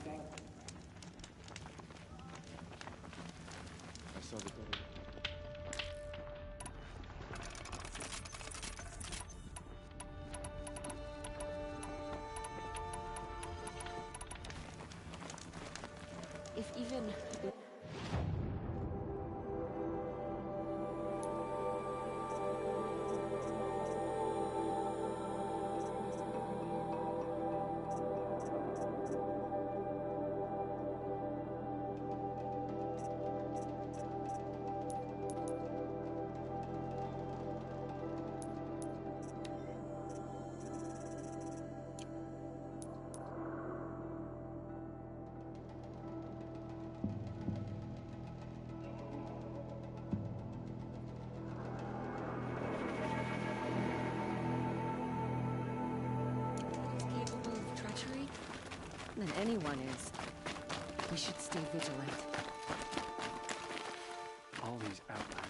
car. I saw the door. If even... than anyone is. We should stay vigilant. All these outliers.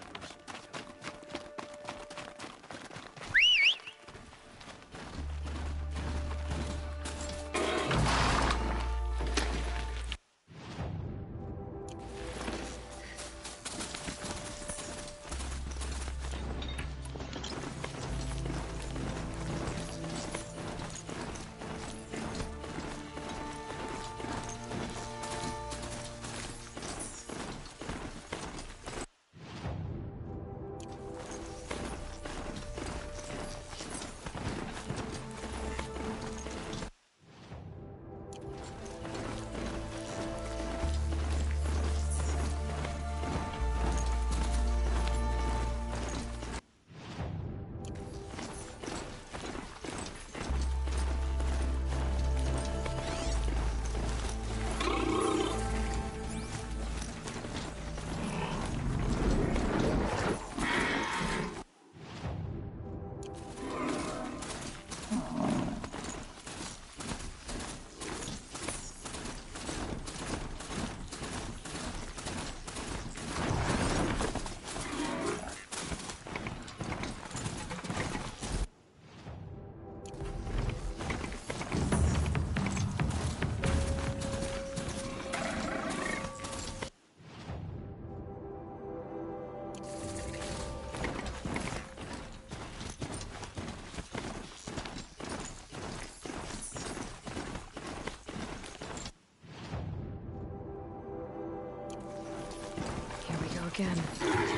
Again.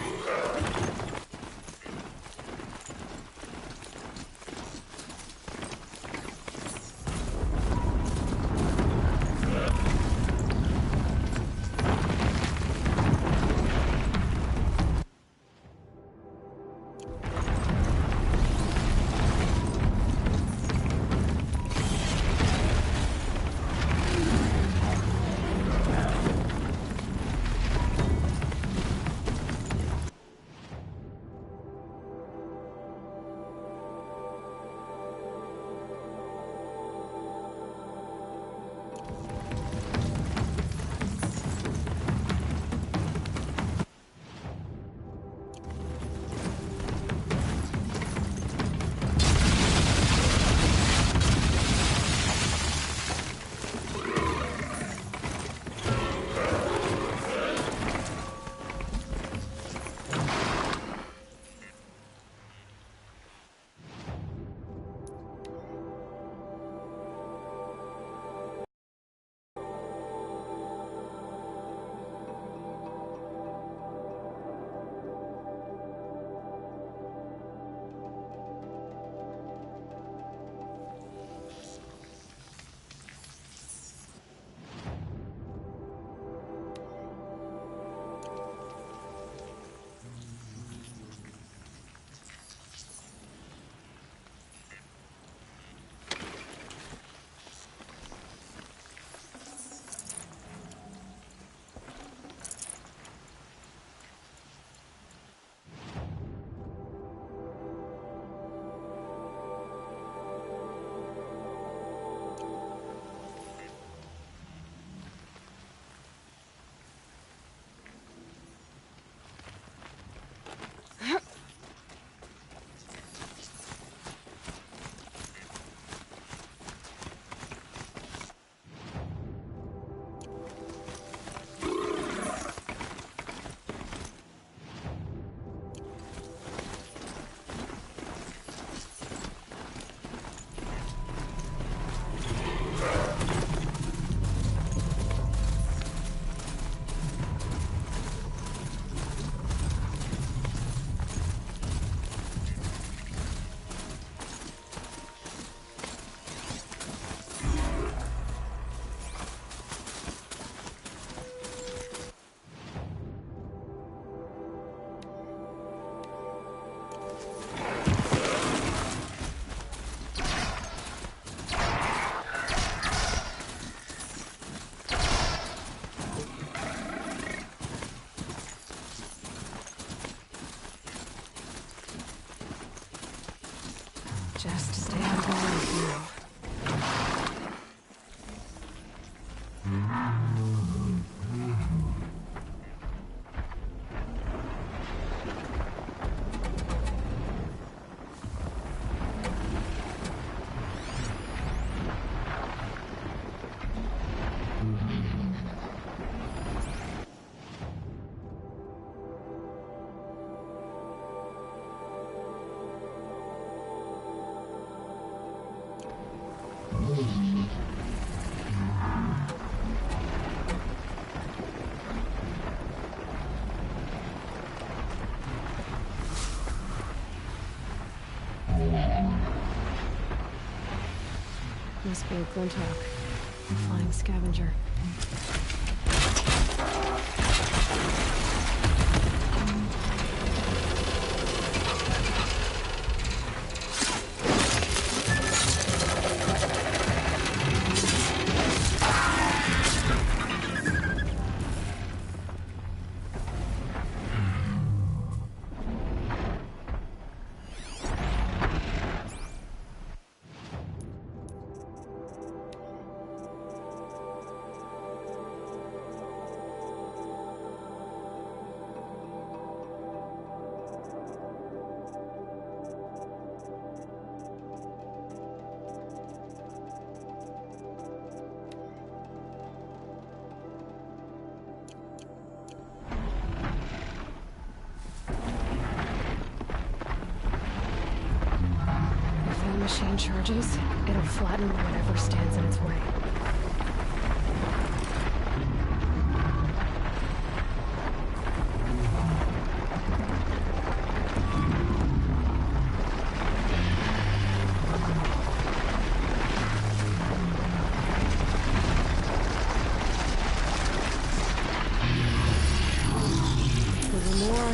Must be a Glinthawk. Flying scavenger. If that machine charges, it'll flatten whatever stands in its way. There's more.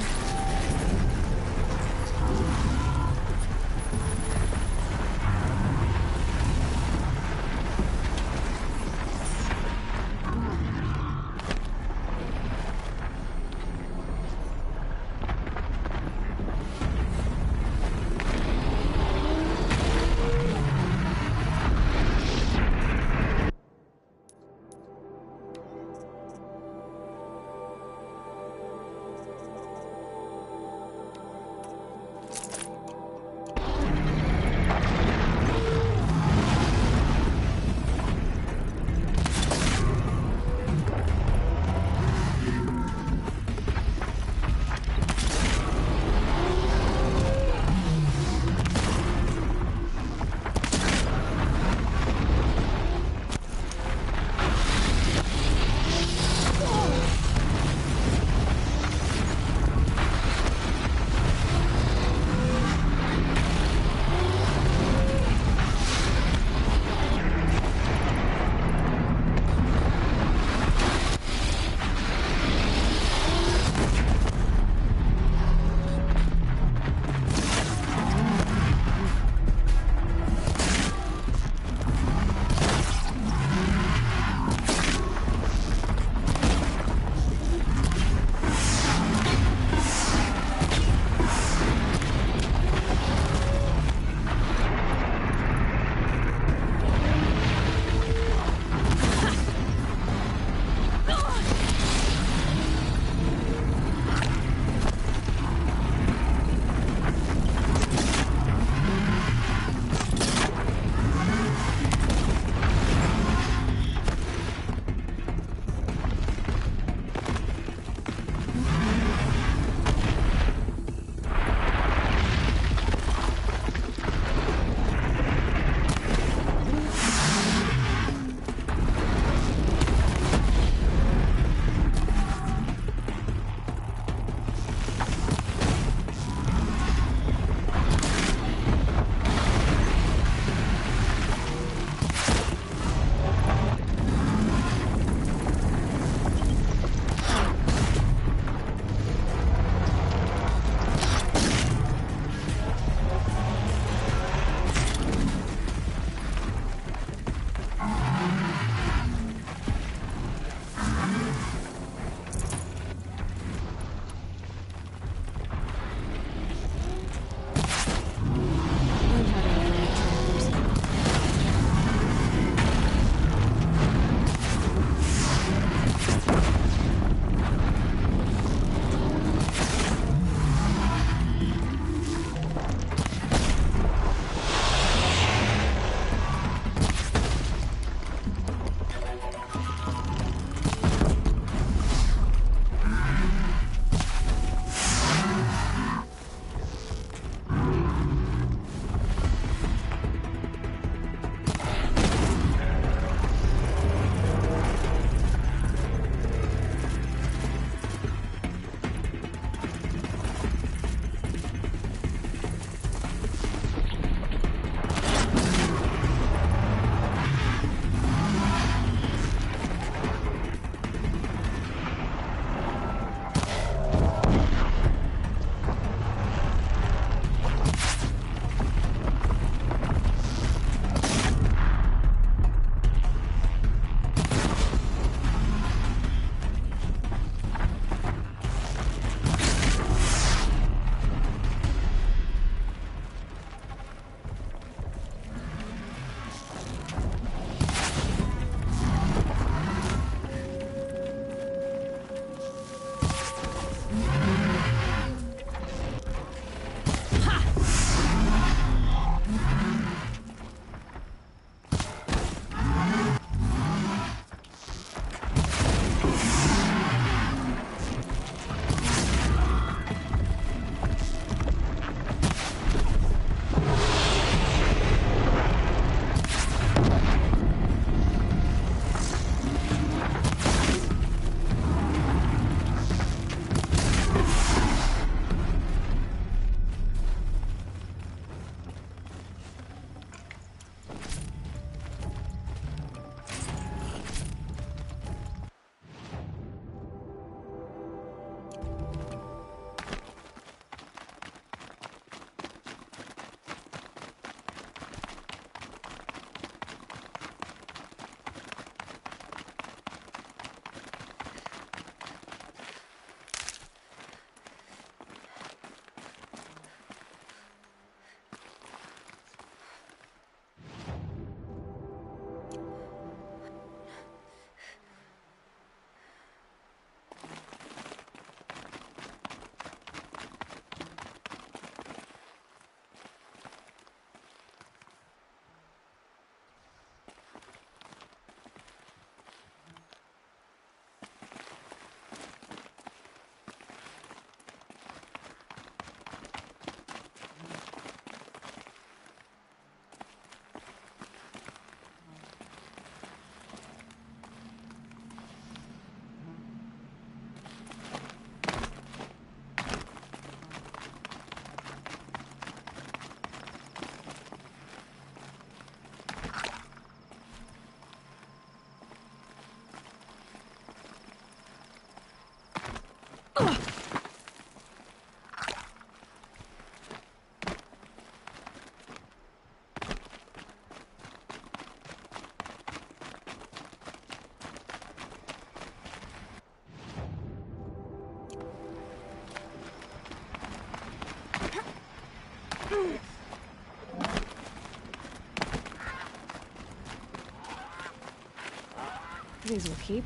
These will keep.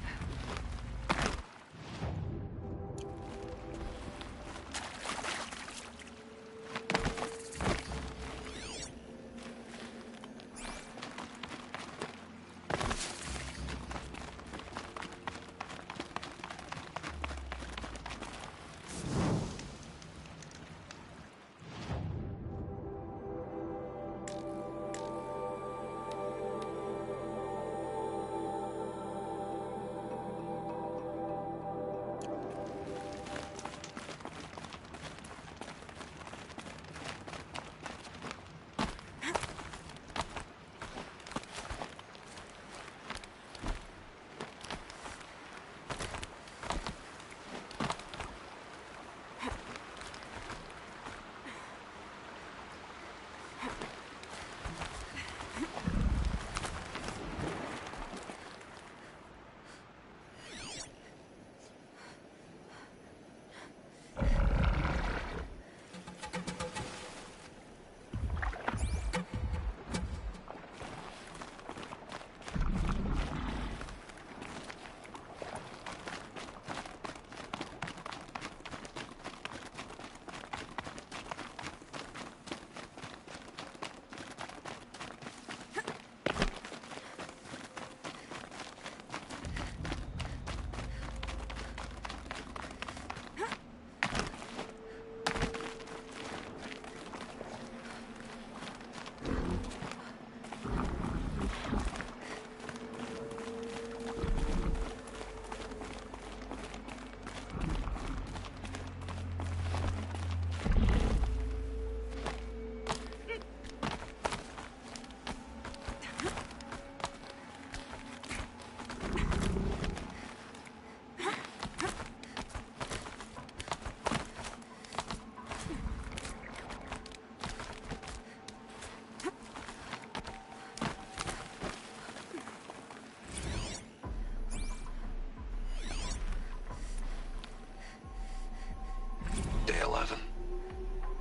Day 11.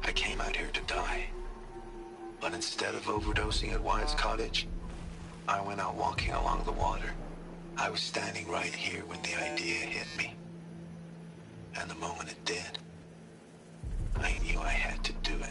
I came out here to die. But instead of overdosing at Wyatt's cottage, I went out walking along the water. I was standing right here when the idea hit me. And the moment it did, I knew I had to do it.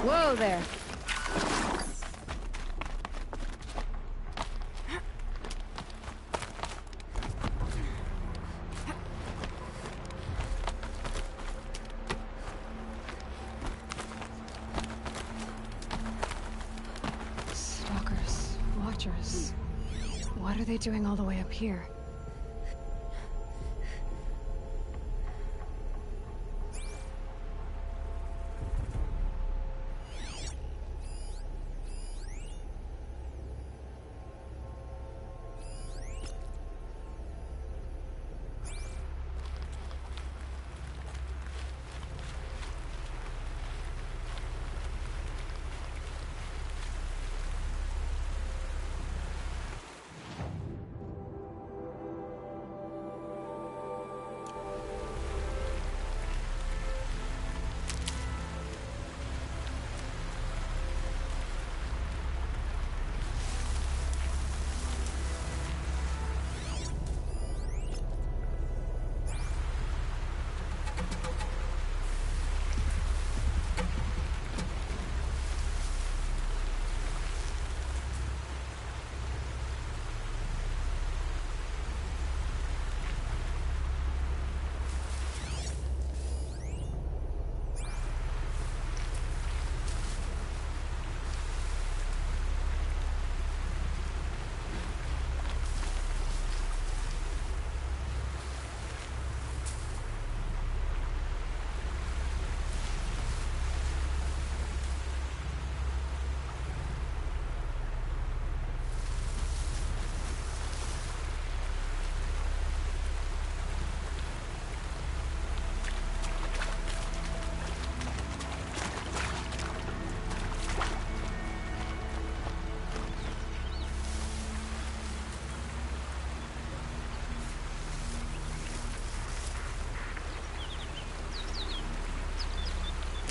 Whoa there. they doing all the way up here?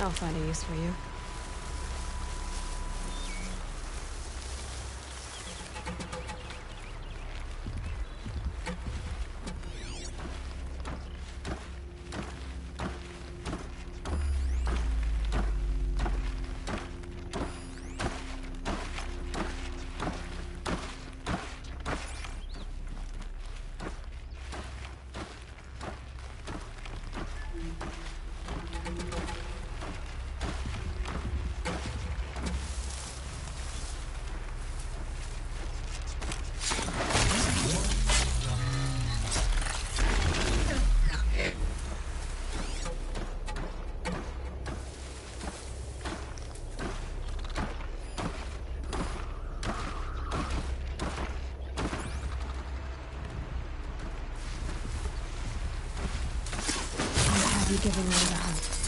I'll find a use for you. You giving me the hunt.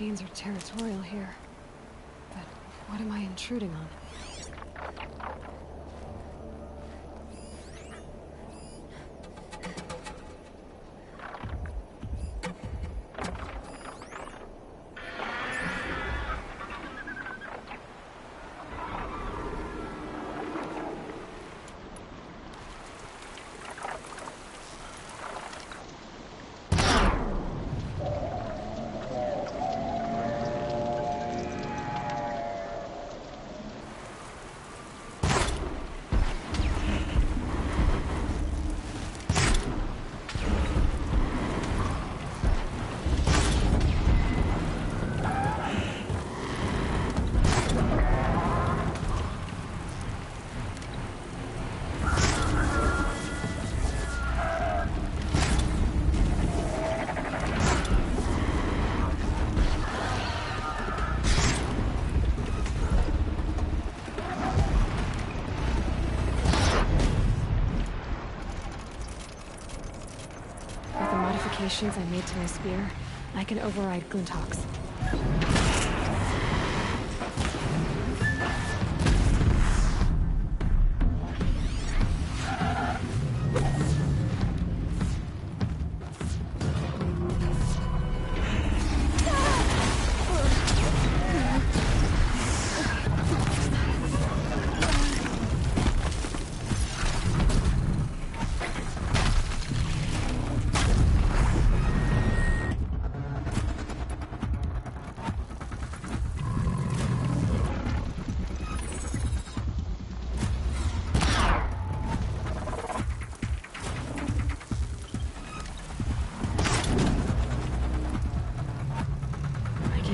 machines are territorial here. But what am I intruding on? Modifications I made to my spear, I can override Glintox.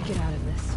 Get out of this.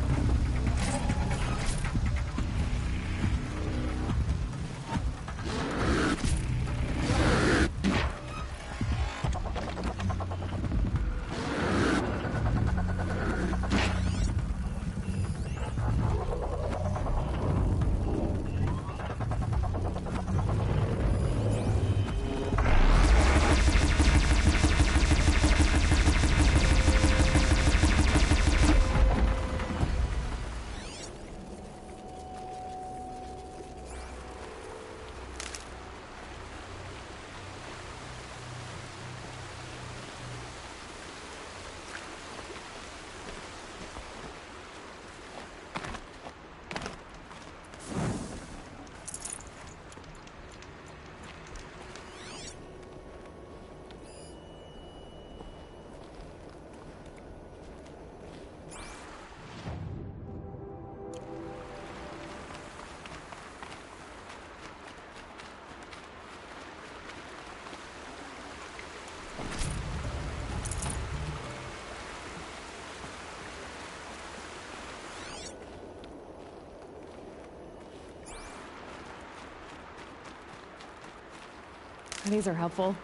These are helpful.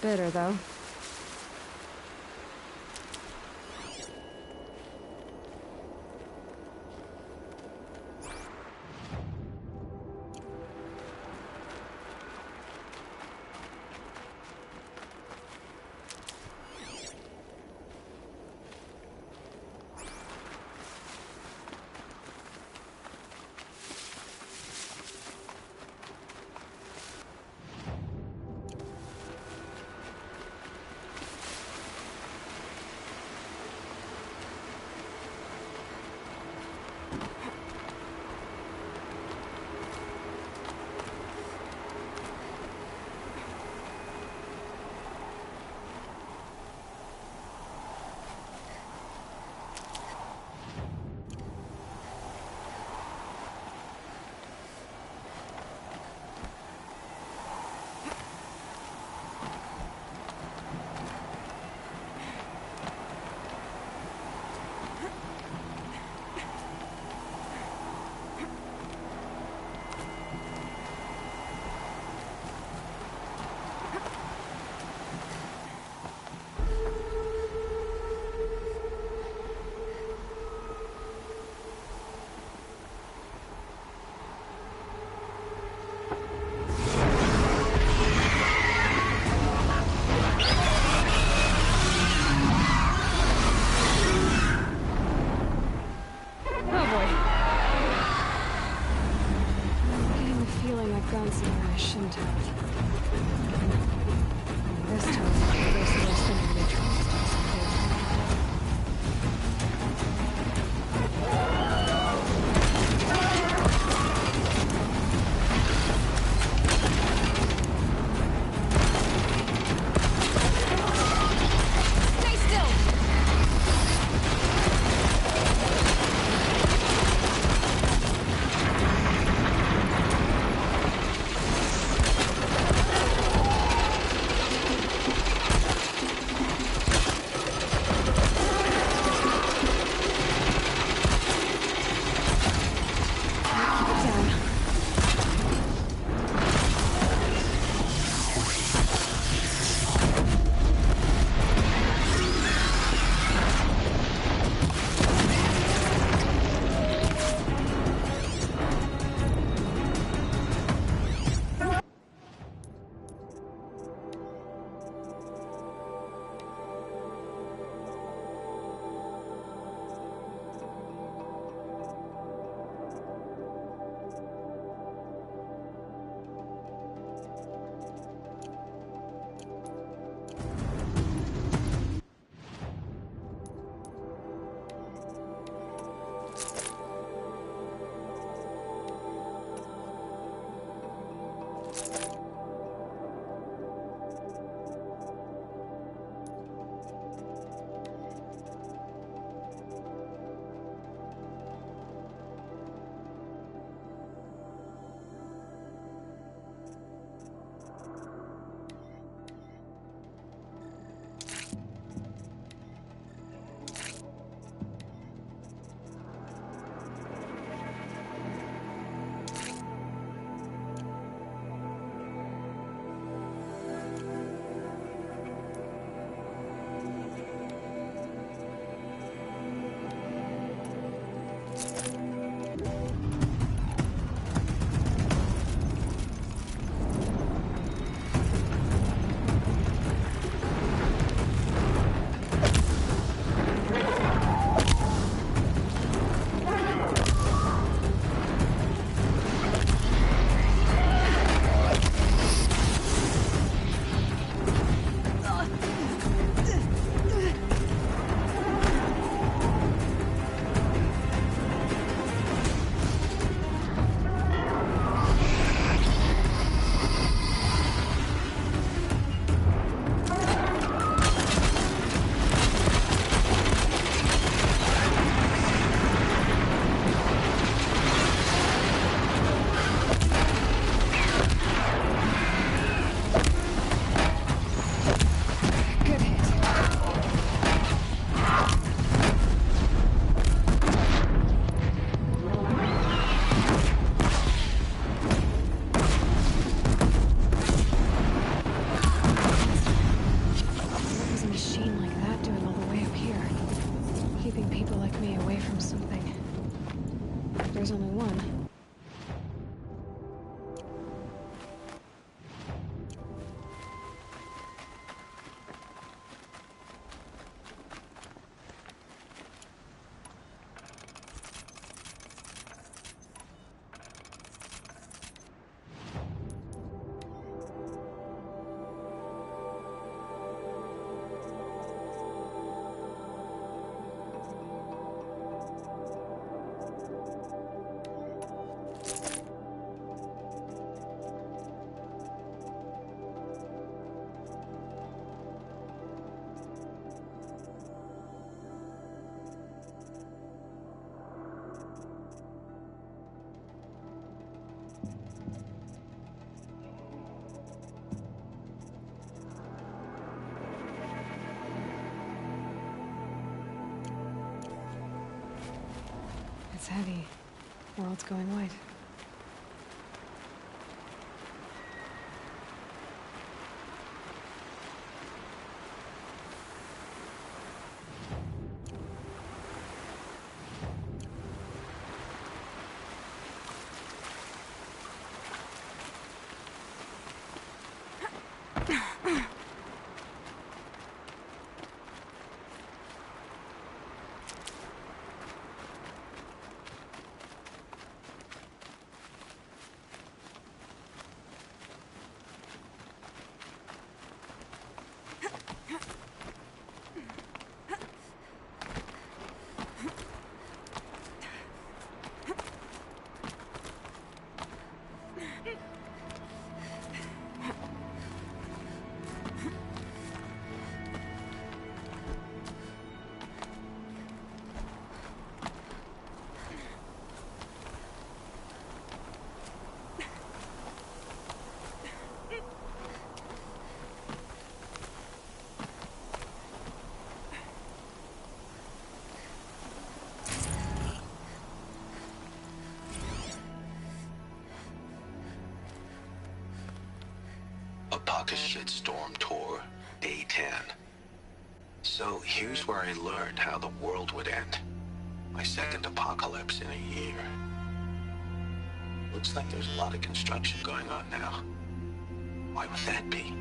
Bitter, though. somewhere I shouldn't have. This time, there's less than a neutral distance here. Stay still! There's only one. It's heavy. World's going white. like a shitstorm tour, day 10. So here's where I learned how the world would end. My second apocalypse in a year. Looks like there's a lot of construction going on now. Why would that be?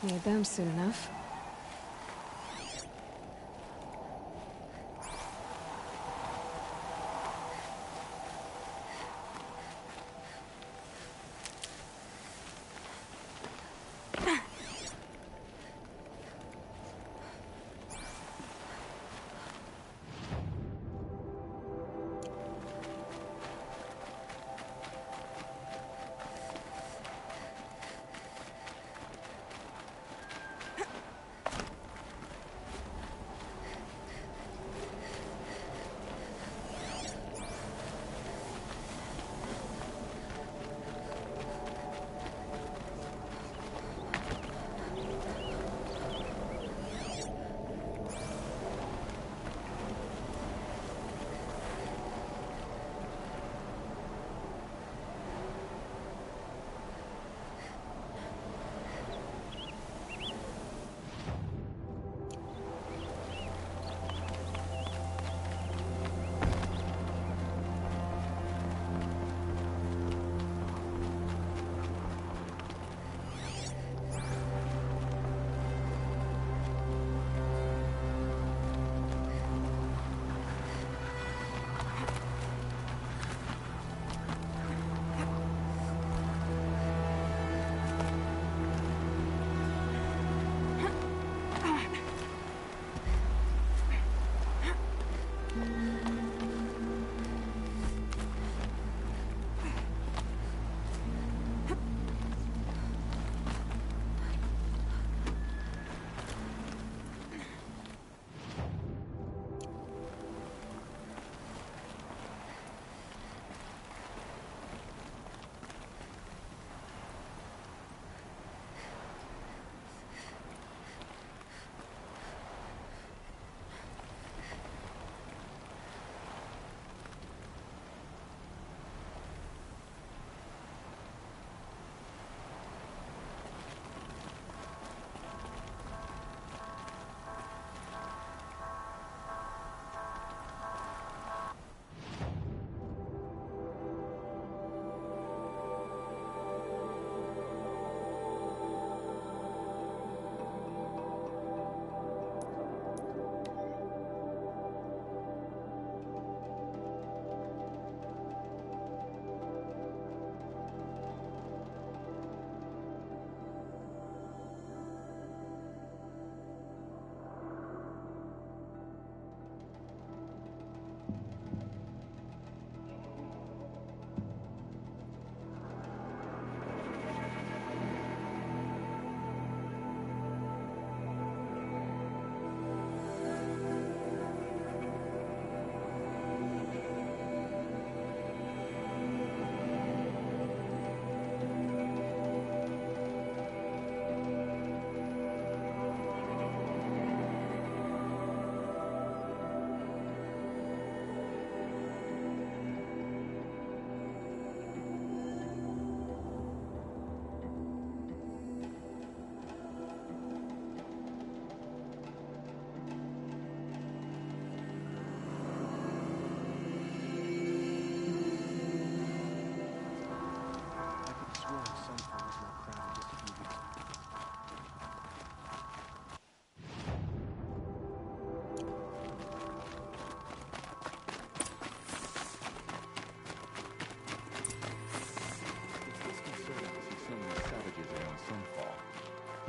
Need them soon enough.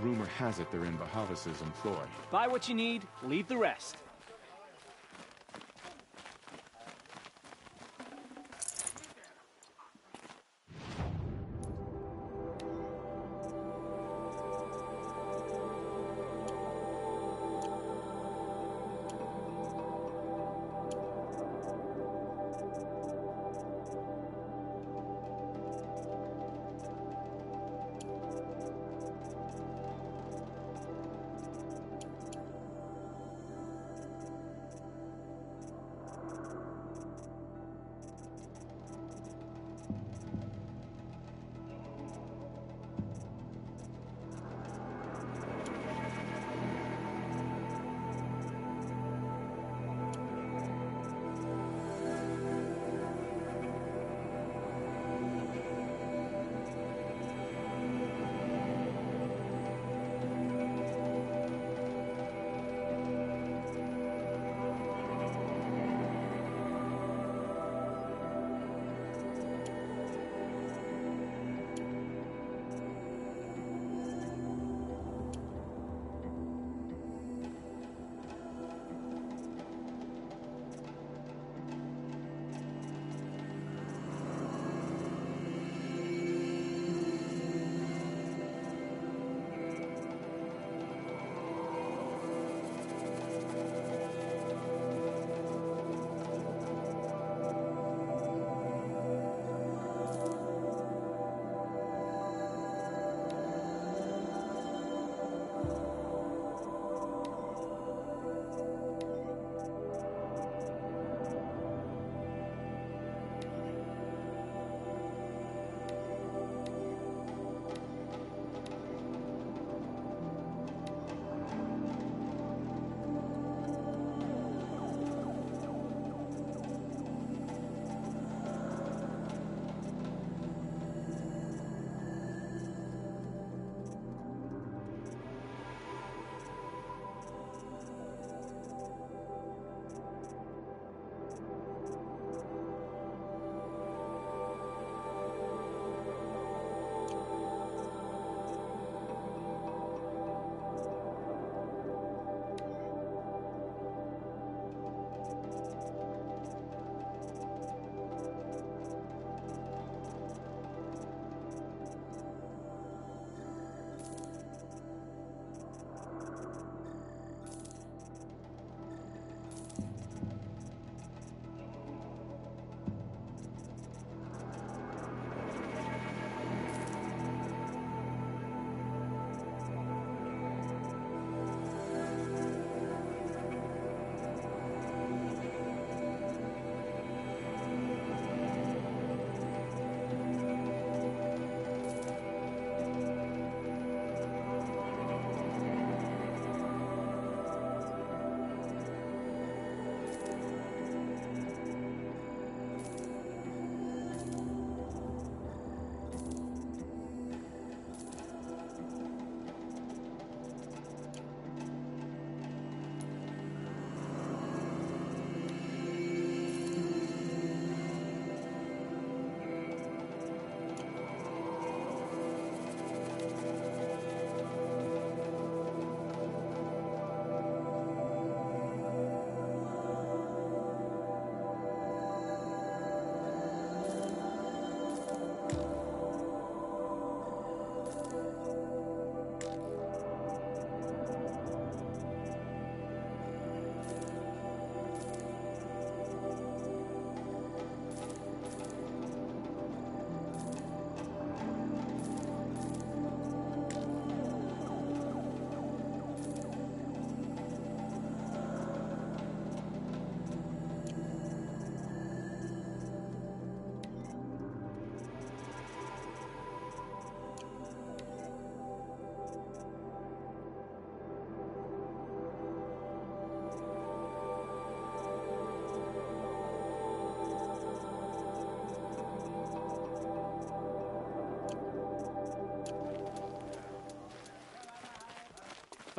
Rumor has it they're in Bahavas' employ. Buy what you need, leave the rest.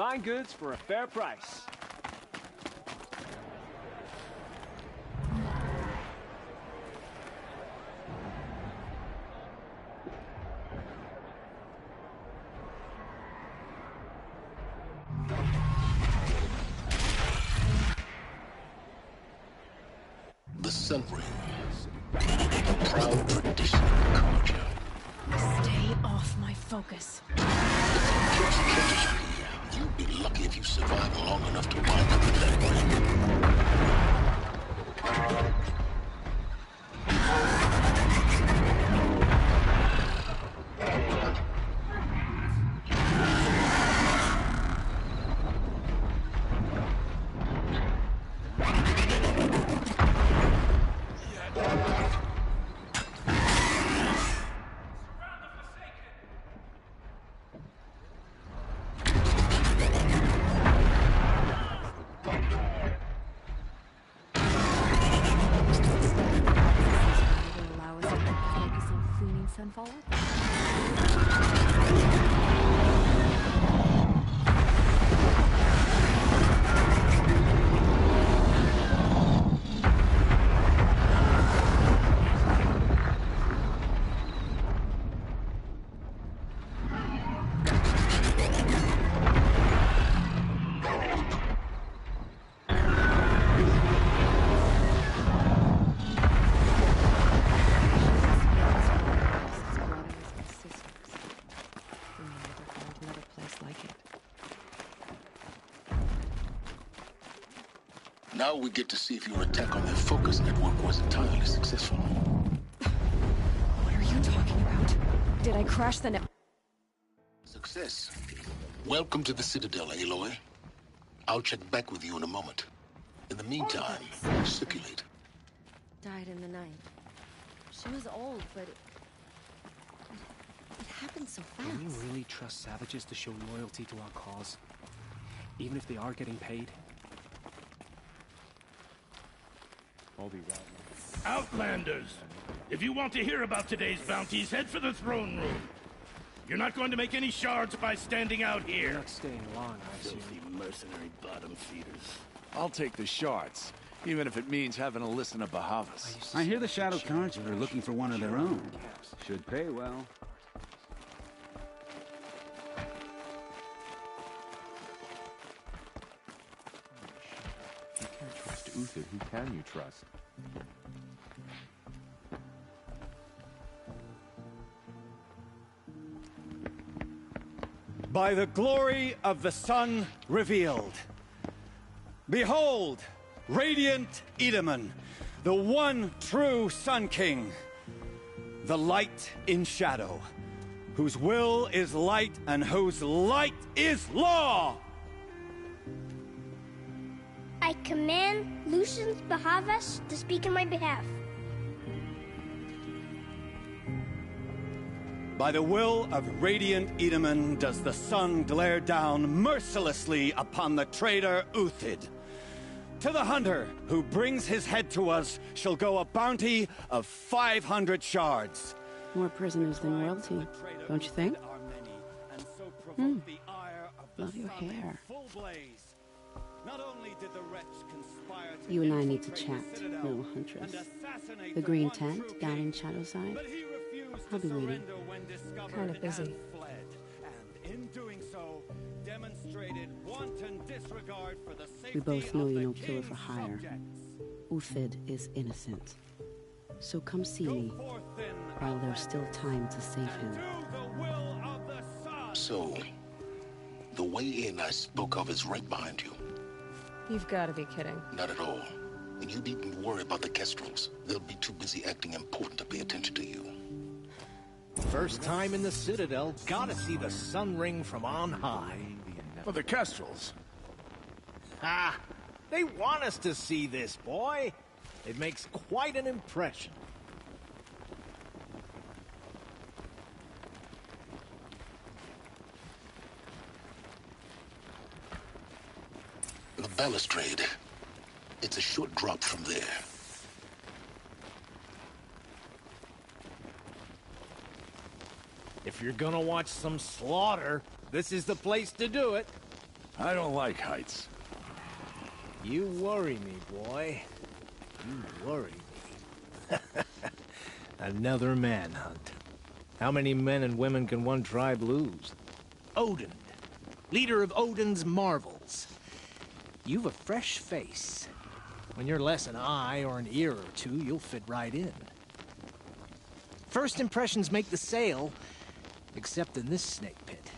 Fine goods for a fair price. Sun Ring. A proud tradition of culture. Stay off my focus. If the catches you here, you'll be lucky if you survive long enough to wind up in that ring. Now we get to see if your attack on their focus network was entirely successful. What are you talking about? Did I crash the net? Success. Welcome to the Citadel, Aloy. I'll check back with you in a moment. In the meantime, circulate. Died in the night. She was old, but it happened so fast. Can we really trust savages to show loyalty to our cause? Even if they are getting paid? All these Outlanders! If you want to hear about today's bounties, head for the throne room. You're not going to make any shards by standing out You're here. not staying long, I assume. Filthy mercenary bottom feeders. I'll take the shards, even if it means having to listen to Bahavas. I hear the Shadow Conjurer are looking for one of their own. Should pay well. You can't trust Uthid. Who can you trust? By the glory of the sun revealed. Behold, radiant Edaman, the one true Sun King, the light in shadow, whose will is light and whose light is law! I command Lucius Bahavas to speak in my behalf. By the will of radiant Edaman does the sun glare down mercilessly upon the traitor Uthid. To the hunter who brings his head to us shall go a bounty of 500 shards. More prisoners than royalty, don't you think? Love your hair. You and I need to chat, little huntress. The green tent down in Shadowside. I'll be waiting. Kind of busy. We both know you're no killer for hire. Uthid is innocent. So come see me while there's still time to save him. So, the way in I spoke of is right behind you. You've got to be kidding. Not at all. And you needn't worry about the Kestrels. They'll be too busy acting important to pay attention to you. First time in the Citadel, gotta see the Sun Ring from on high. For the Kestrels. Ah, they want us to see this, boy. It makes quite an impression. The balustrade. It's a short drop from there. If you're gonna watch some slaughter, this is the place to do it. I don't like heights. You worry me, boy. You worry me. Another manhunt. How many men and women can one tribe lose? Odin, leader of Odin's marvels. You've a fresh face. When you're less an eye or an ear or two, you'll fit right in. First impressions make the sale, except in this snake pit.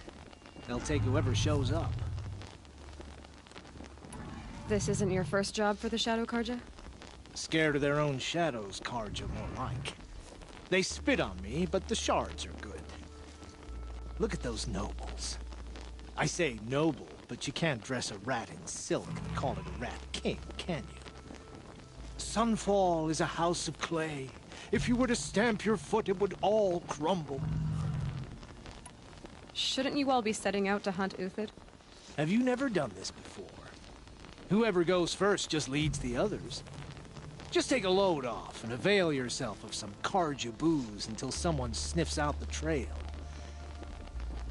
They'll take whoever shows up. This isn't your first job for the Shadow Karja? Scared of their own shadows, Karja, more like. They spit on me, but the shards are good. Look at those nobles. I say noble, but you can't dress a rat in silk and call it a rat king, can you? Sunfall is a house of clay. If you were to stamp your foot, it would all crumble. Shouldn't you all be setting out to hunt Uthid? Have you never done this before? Whoever goes first just leads the others. Just take a load off and avail yourself of some Karja booze until someone sniffs out the trail.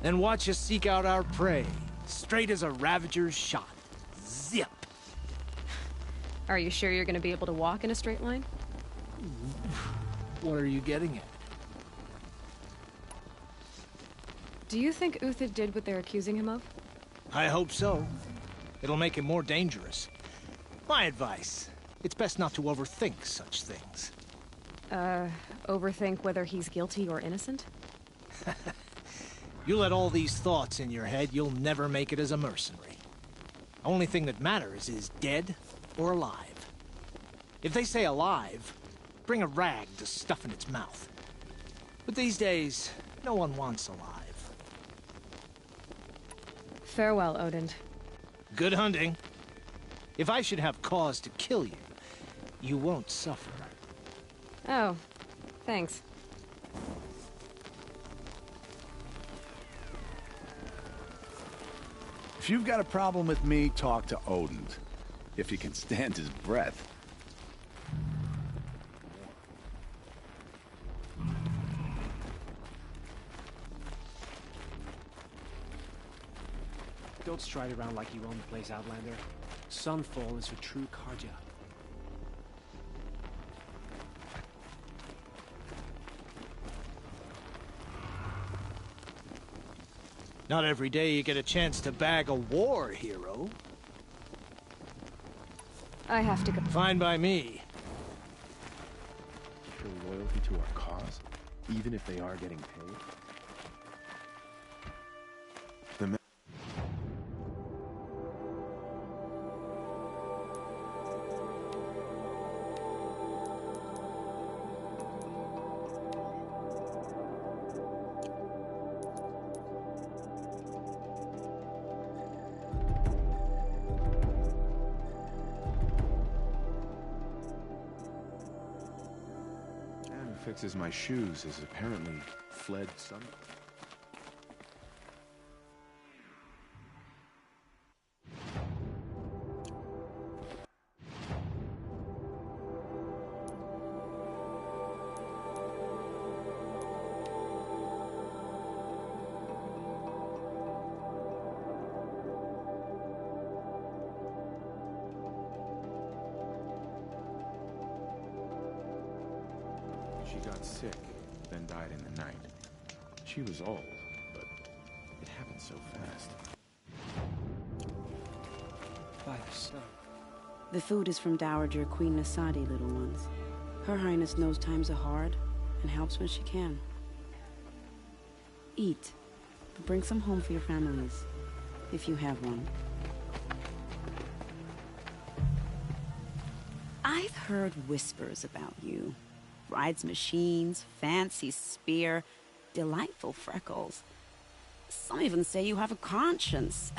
Then watch us seek out our prey, straight as a Ravager's shot. Zip! Are you sure you're gonna be able to walk in a straight line? What are you getting at? Do you think Uthid did what they're accusing him of? I hope so. It'll make him more dangerous. My advice, it's best not to overthink such things. Overthink whether he's guilty or innocent? You let all these thoughts in your head, you'll never make it as a mercenary. Only thing that matters is dead or alive. If they say alive, bring a rag to stuff in its mouth. But these days, no one wants alive. Farewell, Odin. Good hunting. If I should have cause to kill you, you won't suffer. Oh, thanks. If you've got a problem with me, talk to Odin. If you can stand his breath. Don't stride around like you own the place, Outlander. Sunfall is for true Karja. Not every day you get a chance to bag a war hero. I have to go. Fine by me. Show loyalty to our cause, even if they are getting paid. Fixes my shoes is apparently fled some. She got sick, then died in the night. She was old, but it happened so fast. By the sun. The food is from Dowager Queen Nasadi, little ones. Her Highness knows times are hard and helps when she can. Eat, but bring some home for your families, if you have one. I've heard whispers about you. Rides machines, fancy spear, delightful freckles. Some even say you have a conscience.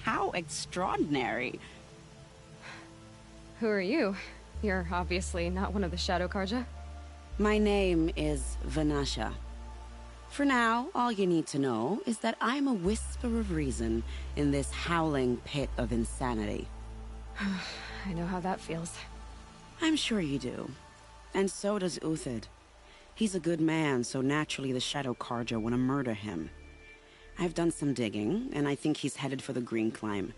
How extraordinary. Who are you? You're obviously not one of the Shadow Karja. My name is Vanasha. For now, all you need to know is that I'm a whisper of reason in this howling pit of insanity. I know how that feels. I'm sure you do. And so does Uthid. He's a good man, so naturally the Shadow Karja want to murder him. I've done some digging, and I think he's headed for the Green Climb.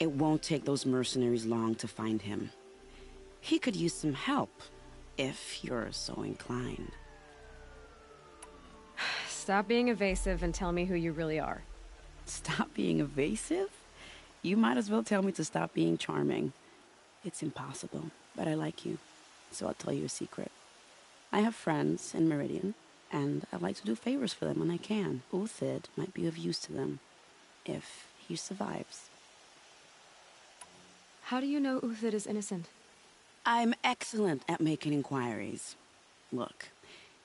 It won't take those mercenaries long to find him. He could use some help, if you're so inclined. Stop being evasive and tell me who you really are. Stop being evasive? You might as well tell me to stop being charming. It's impossible. but I like you, so I'll tell you a secret. I have friends in Meridian, and I like to do favors for them when I can. Uthid might be of use to them, if he survives. How do you know Uthid is innocent? I'm excellent at making inquiries. Look,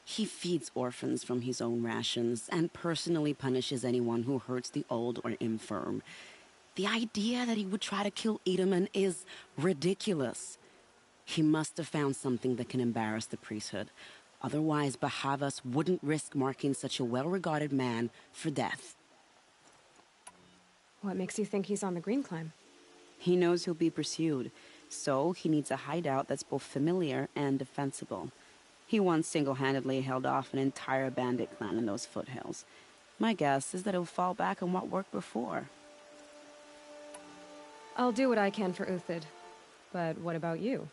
he feeds orphans from his own rations and personally punishes anyone who hurts the old or infirm. The idea that he would try to kill Edelman is ridiculous. He must have found something that can embarrass the priesthood. Otherwise, Bahavas wouldn't risk marking such a well-regarded man for death. What makes you think he's on the Green Climb? He knows he'll be pursued, so he needs a hideout that's both familiar and defensible. He once single-handedly held off an entire bandit clan in those foothills. My guess is that he'll fall back on what worked before. I'll do what I can for Uthid. But what about you?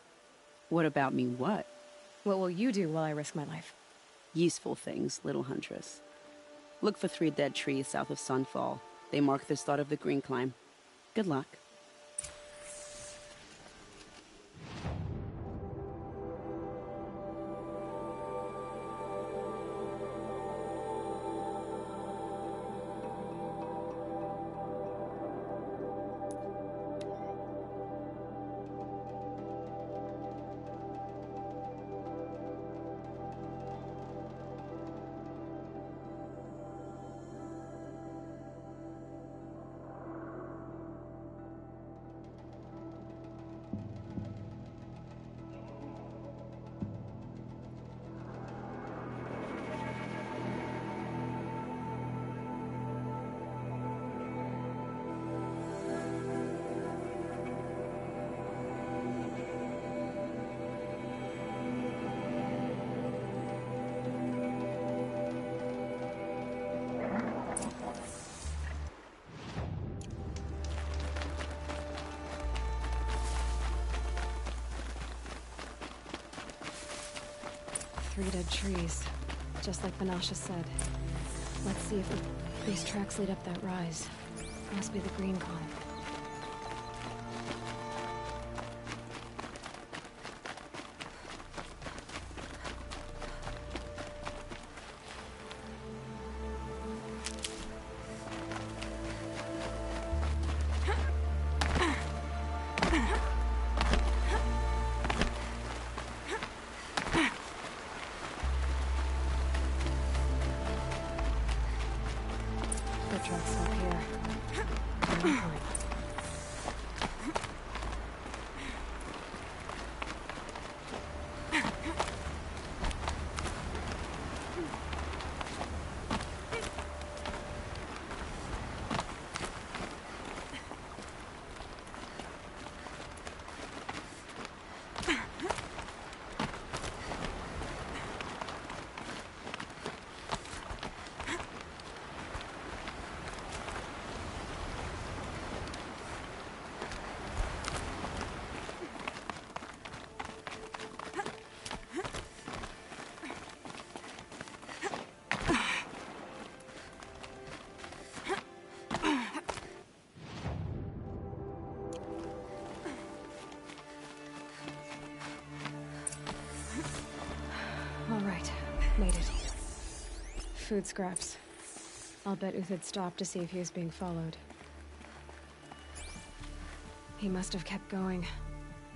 What about me what? What will you do while I risk my life? Useful things, little huntress. Look for 3 dead trees south of Sunfall. They mark the start of the Green Climb. Good luck. Three dead trees, just like Banasha said. Let's see if these tracks lead up that rise. Must be the Green Climb. Made it. Food scraps. I'll bet Uthid stopped to see if he was being followed. He must have kept going.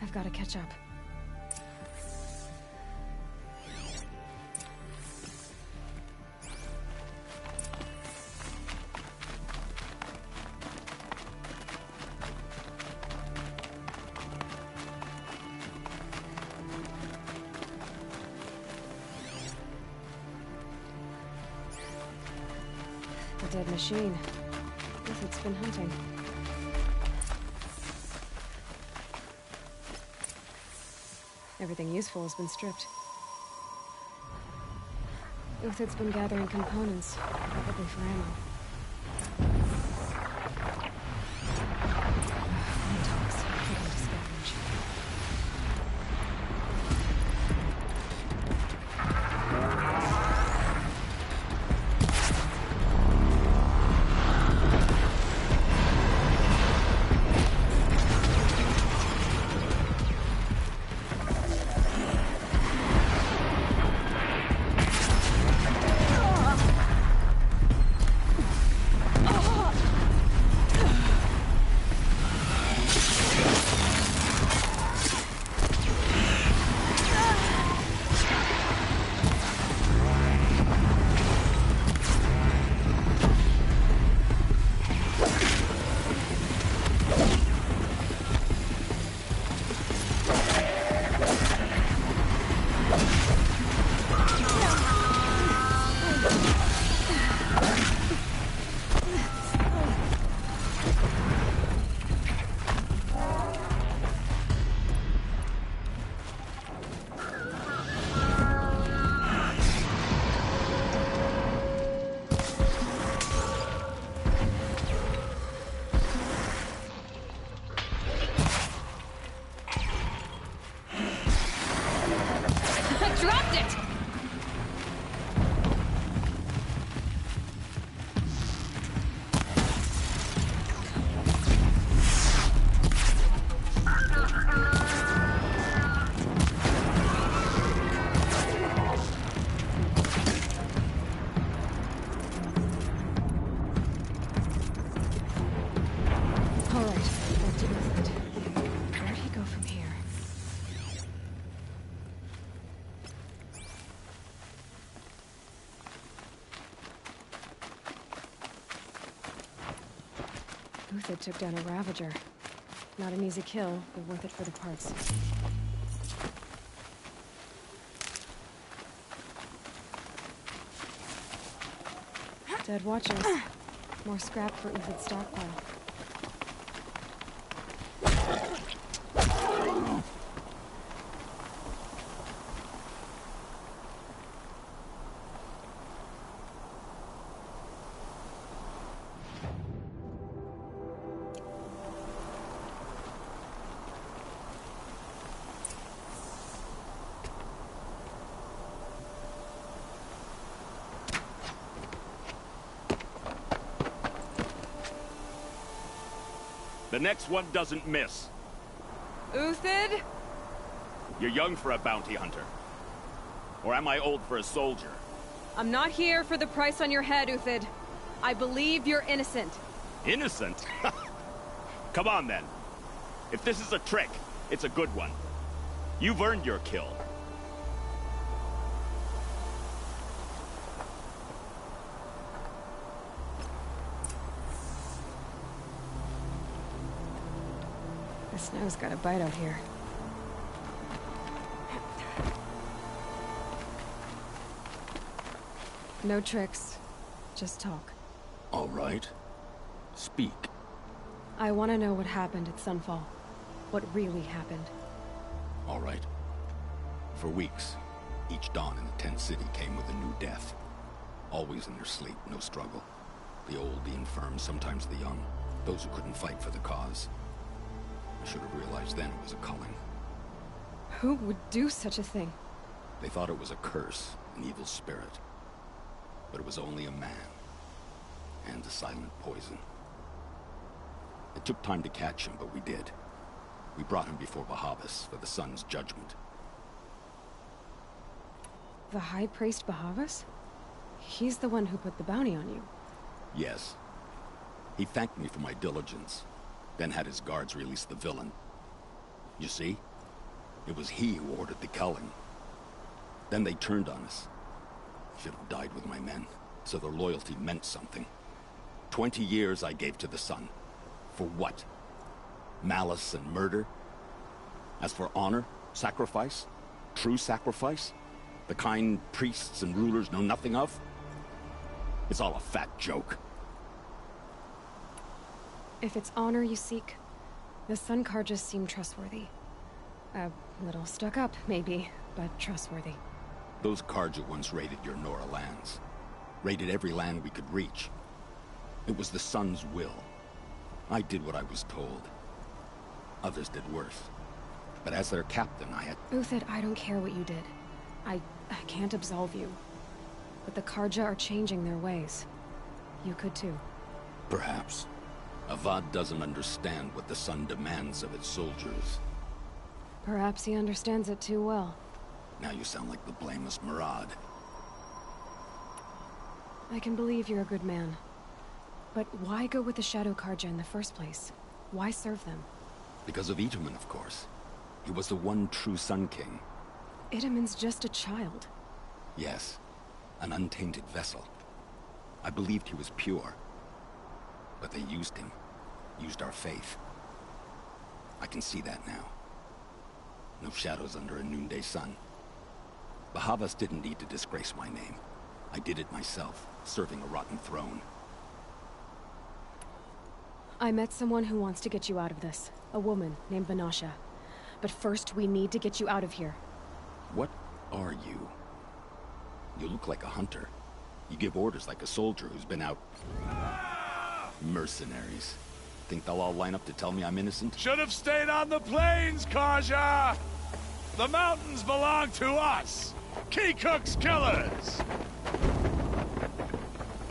I've got to catch up. A dead machine. Guess it's been hunting. Everything useful has been stripped. Uthid's been gathering components, probably for ammo. Dogs, looking to scavenge. Uthid took down a Ravager. Not an easy kill, but worth it for the parts. Dead watchers. More scrap for Uthid's stockpile. The next one doesn't miss. Uthid? You're young for a bounty hunter. Or am I old for a soldier? I'm not here for the price on your head, Uthid. I believe you're innocent. Innocent? Come on, then. If this is a trick, it's a good one. You've earned your kill. The snow's got a bite out here. No tricks. Just talk. All right. Speak. I want to know what happened at Sunfall. What really happened. All right. For weeks, each dawn in the tent city came with a new death. Always in their sleep, no struggle. The old, the infirm, sometimes the young. Those who couldn't fight for the cause. I should have realized then it was a calling. Who would do such a thing? They thought it was a curse, an evil spirit. But it was only a man. And a silent poison. It took time to catch him, but we did. We brought him before Bahavas for the sun's judgment. The High Priest Bahavas? He's the one who put the bounty on you. Yes. He thanked me for my diligence, then had his guards release the villain. You see? It was he who ordered the culling. Then they turned on us. Should have died with my men, so their loyalty meant something. 20 years I gave to the sun. For what? Malice and murder? As for honor, sacrifice, true sacrifice, the kind priests and rulers know nothing of? It's all a fat joke. If it's honor you seek, the Sun Karjas seem trustworthy. A little stuck up, maybe, but trustworthy. Those Karja once raided your Nora lands. Raided every land we could reach. It was the Sun's will. I did what I was told. Others did worse. But as their captain, I had... Uthid, I don't care what you did. I can't absolve you. But the Karja are changing their ways. You could too. Perhaps. Avad doesn't understand what the Sun demands of its soldiers. Perhaps he understands it too well. Now you sound like the blameless Murad. I can believe you're a good man. But why go with the Shadow Karja in the first place? Why serve them? Because of Itaman, of course. He was the one true Sun King. Itaman's just a child. Yes. An untainted vessel. I believed he was pure. But they used him. Used our faith. I can see that now. No shadows under a noonday sun. Bahavas didn't need to disgrace my name. I did it myself, serving a rotten throne. I met someone who wants to get you out of this. A woman named Vanasha. But first, we need to get you out of here. What are you? You look like a hunter. You give orders like a soldier who's been out... Mercenaries. Think they'll all line up to tell me I'm innocent? Should have stayed on the plains, Karja! The mountains belong to us! Kikuk's killers!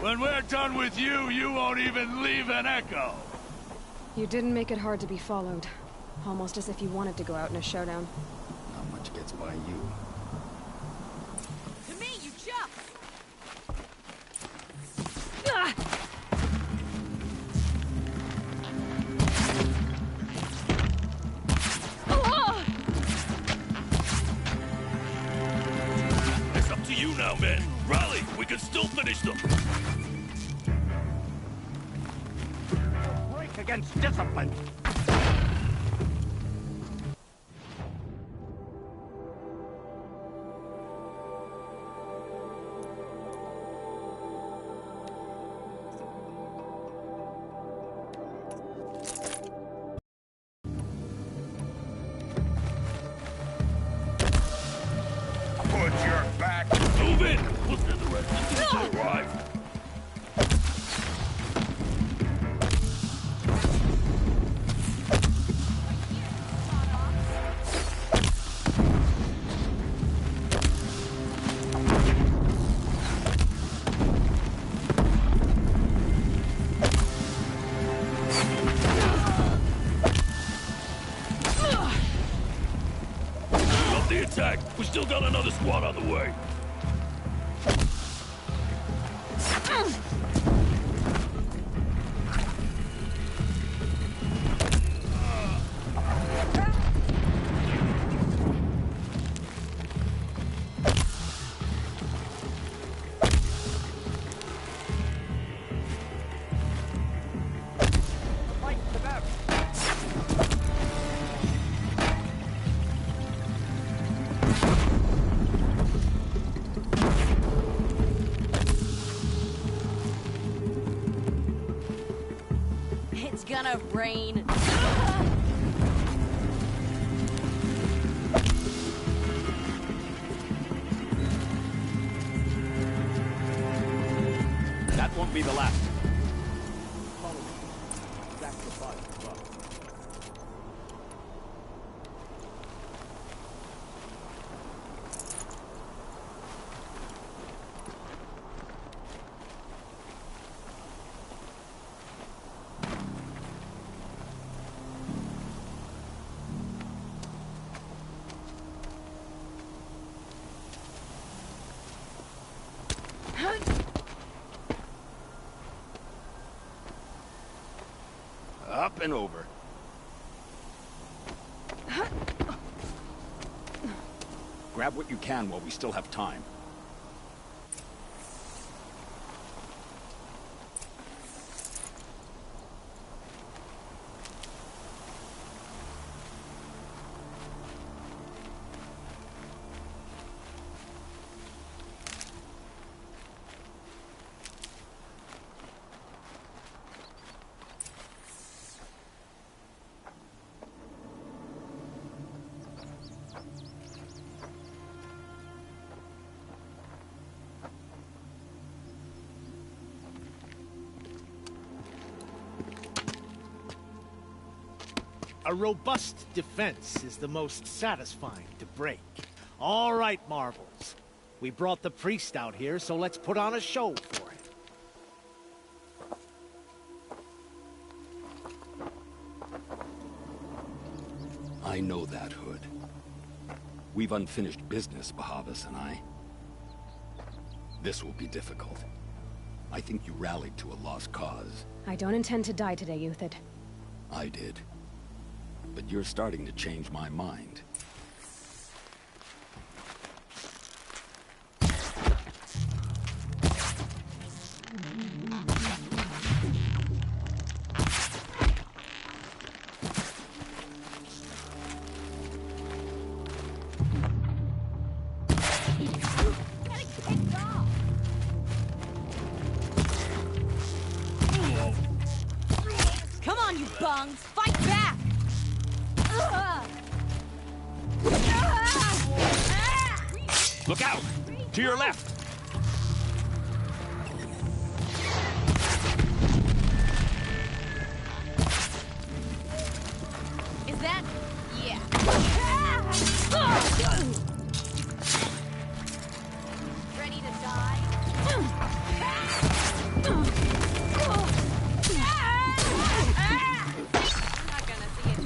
When we're done with you, you won't even leave an echo! You didn't make it hard to be followed. Almost as if you wanted to go out in a showdown. Not much gets by you. To me, you jump! Ah! It's up to you now, men. Rally! We can still finish them! Break against something. Put your back. Move it! We'll send the rest of you to arrive. Stop the attack! We still got another squad on the way. It's gonna rain. That won't be the last. Up and over. Grab what you can while we still have time. A robust defense is the most satisfying to break. All right, Marvels. We brought the priest out here, so let's put on a show for him. I know that, Hood. We've unfinished business, Bahavas and I. This will be difficult. I think you rallied to a lost cause. I don't intend to die today, Uthid. I did. But you're starting to change my mind. Come on, you bungs! Fight back! Look out! To your left! Is that... yeah. Ready to die? Not gonna see it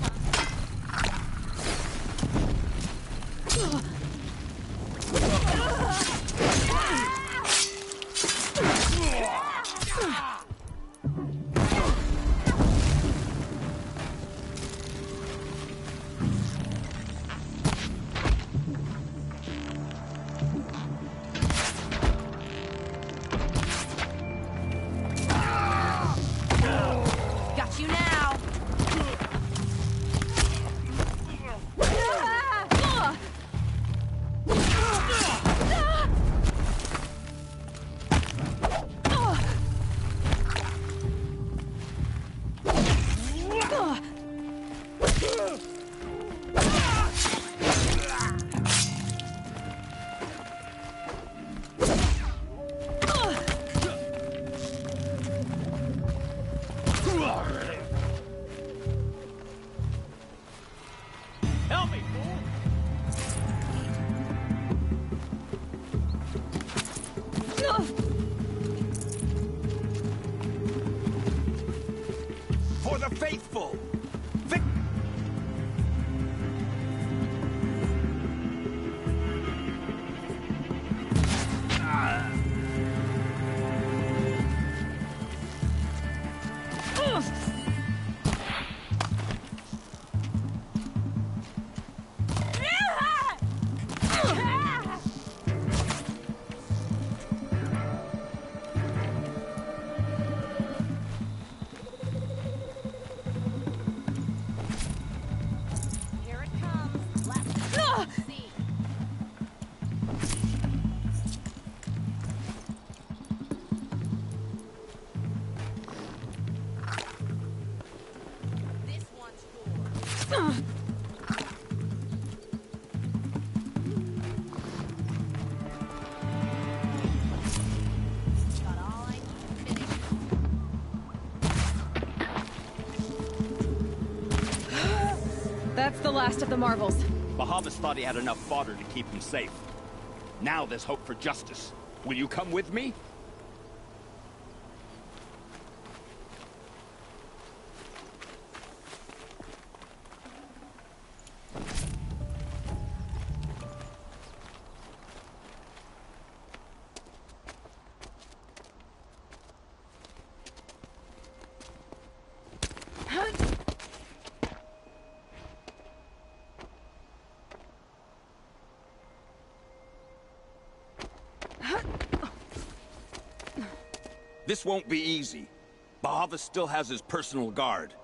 That's the last of the marbles. Bahavas thought he had enough fodder to keep him safe. Now there's hope for justice. Will you come with me? This won't be easy. Bahavas still has his personal guard.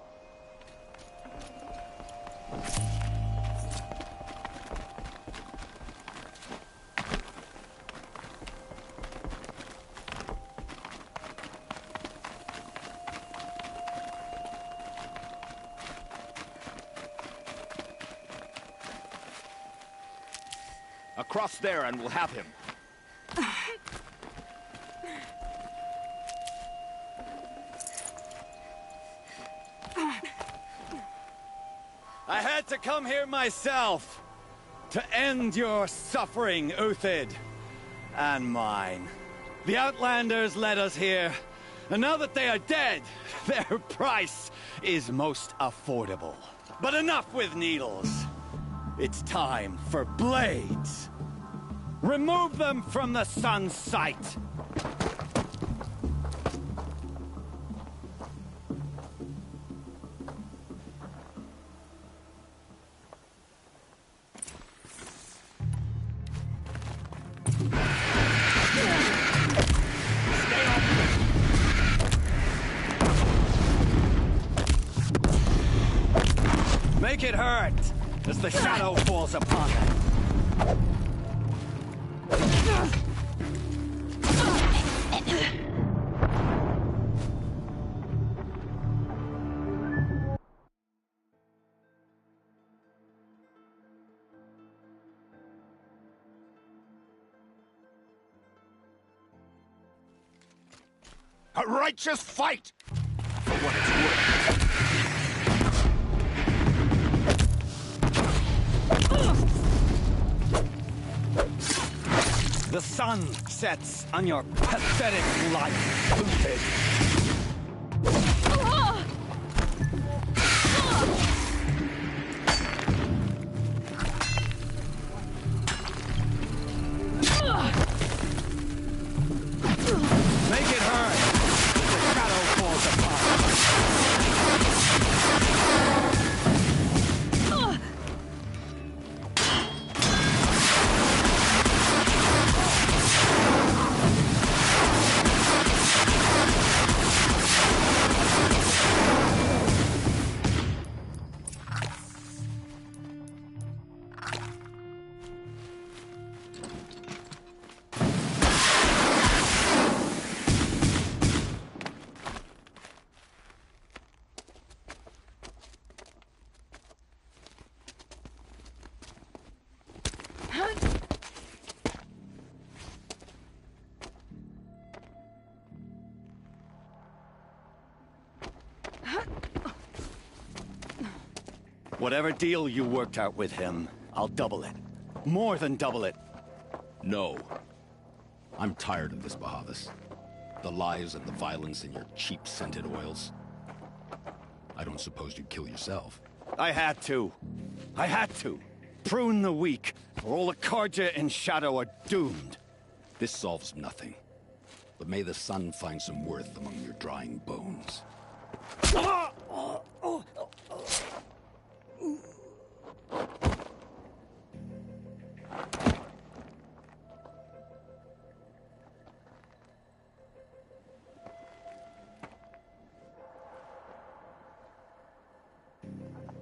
Across there and we'll have him. I had to come here myself to end your suffering, Uthid, and mine. The Outlanders led us here, and now that they are dead, their price is most affordable. But enough with needles. It's time for blades. Remove them from the sun's sight. Make it hurt as the shadow falls upon them. A righteous fight! For what it's worth. The sun sets on your pathetic life, Uthid. Make it hurt as the shadow falls apart. Whatever deal you worked out with him, I'll double it. More than double it. No. I'm tired of this, Bahavas. The lies and the violence in your cheap scented oils. I don't suppose you'd kill yourself. I had to. I had to. Prune the weak, or all the Karja in Shadow are doomed. This solves nothing. But may the sun find some worth among your drying bones.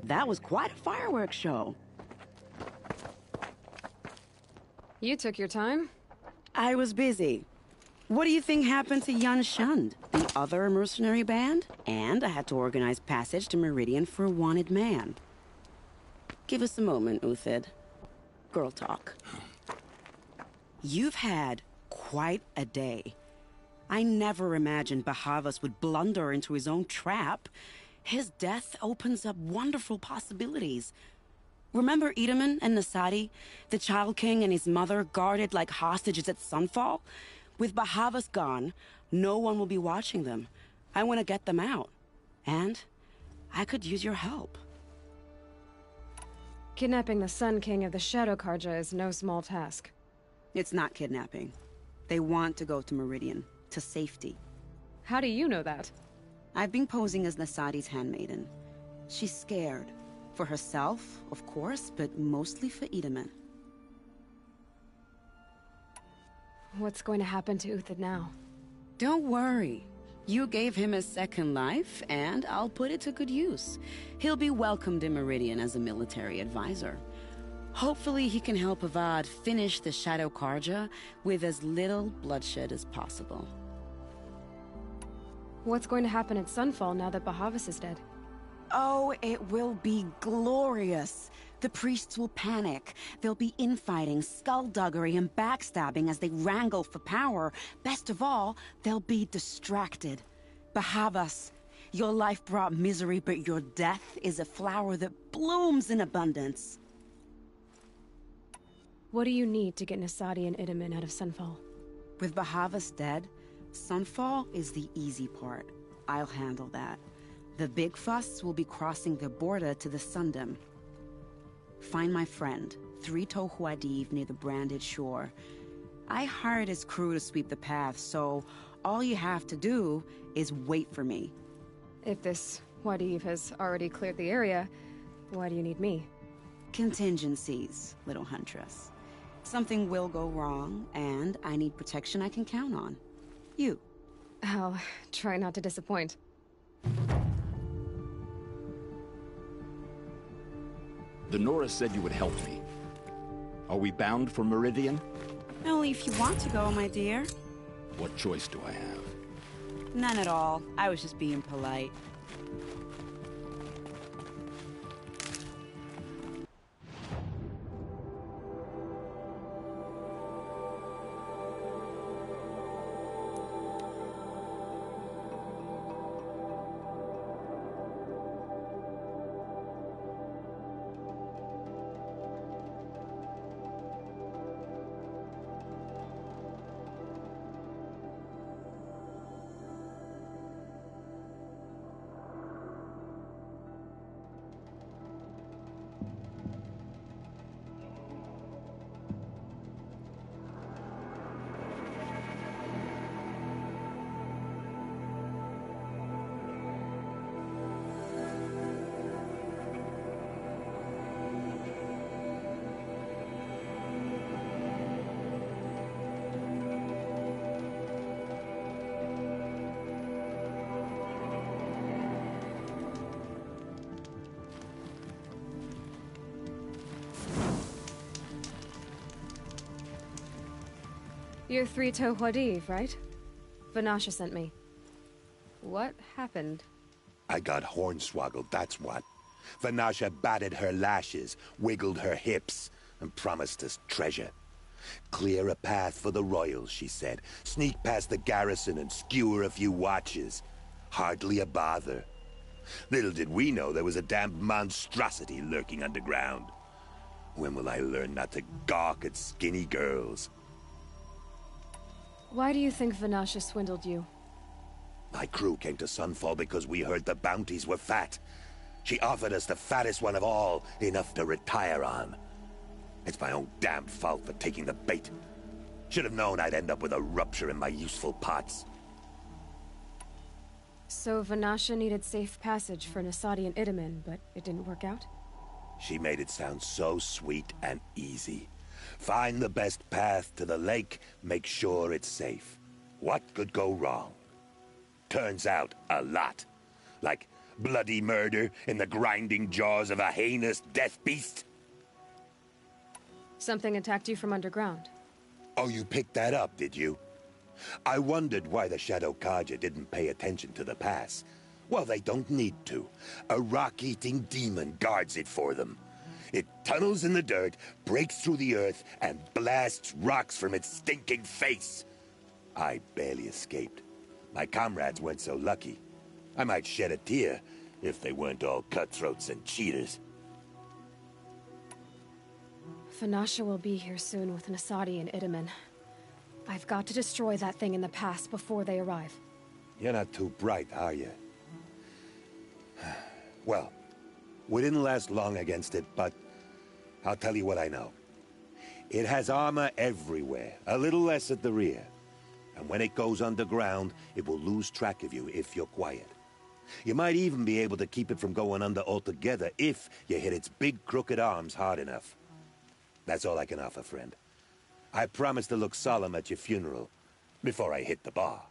That was quite a fireworks show. You took your time? I was busy. What do you think happened to Yun Shund, the other mercenary band? And I had to organize passage to Meridian for a wanted man. Give us a moment, Uthid. Girl talk. You've had quite a day. I never imagined Bahavas would blunder into his own trap. His death opens up wonderful possibilities. Remember Edaman and Nasadi, the Child King and his mother guarded like hostages at Sunfall? With Bahavas gone, no one will be watching them. I want to get them out. And I could use your help. Kidnapping the Sun King of the Shadow Karja is no small task. It's not kidnapping. They want to go to Meridian, to safety. How do you know that? I've been posing as Nasadi's handmaiden. She's scared. For herself, of course, but mostly for Edaman. What's going to happen to Uthid now? Don't worry. You gave him a second life, and I'll put it to good use. He'll be welcomed in Meridian as a military advisor. Hopefully he can help Avad finish the Shadow Karja with as little bloodshed as possible. What's going to happen at Sunfall now that Bahavas is dead? Oh, it will be glorious. The priests will panic. There'll be infighting, skullduggery, and backstabbing as they wrangle for power. Best of all, they'll be distracted. Bahavas, your life brought misery, but your death is a flower that blooms in abundance. What do you need to get Nasadi and Edaman out of Sunfall? With Bahavas dead, Sunfall is the easy part. I'll handle that. The big fuss will be crossing the border to the Sundom. Find my friend, 3 Tohuadiv near the branded shore. I hired his crew to sweep the path, so all you have to do is wait for me. If this Wadiv has already cleared the area, why do you need me? Contingencies, little huntress. Something will go wrong, and I need protection I can count on. You. I'll try not to disappoint. The Nora said you would help me. Are we bound for Meridian? Only if you want to go, my dear. What choice do I have? None at all. I was just being polite. You're 3 Tohuadiv, right? Vanasha sent me. What happened? I got hornswoggled, that's what. Vanasha batted her lashes, wiggled her hips, and promised us treasure. Clear a path for the royals, she said. Sneak past the garrison and skewer a few watches. Hardly a bother. Little did we know there was a damned monstrosity lurking underground. When will I learn not to gawk at skinny girls? Why do you think Vanasha swindled you? My crew came to Sunfall because we heard the bounties were fat. She offered us the fattest one of all, enough to retire on. It's my own damn fault for taking the bait. Should have known I'd end up with a rupture in my useful pots. So Vanasha needed safe passage for Nasadi and Edaman, but it didn't work out? She made it sound so sweet and easy. Find the best path to the lake, make sure it's safe. What could go wrong? Turns out, a lot. Like bloody murder in the grinding jaws of a heinous death beast. Something attacked you from underground. Oh, you picked that up, did you? I wondered why the Shadow Karja didn't pay attention to the pass. Well, they don't need to. A rock-eating demon guards it for them. It tunnels in the dirt, breaks through the earth, and blasts rocks from its stinking face. I barely escaped. My comrades weren't so lucky. I might shed a tear if they weren't all cutthroats and cheaters. Vanasha will be here soon with Nasadi and Itamen. I've got to destroy that thing in the pass before they arrive. You're not too bright, are you? Well, we didn't last long against it, but I'll tell you what I know. It has armor everywhere, a little less at the rear. And when it goes underground, it will lose track of you if you're quiet. You might even be able to keep it from going under altogether if you hit its big crooked arms hard enough. That's all I can offer, friend. I promise to look solemn at your funeral before I hit the bar.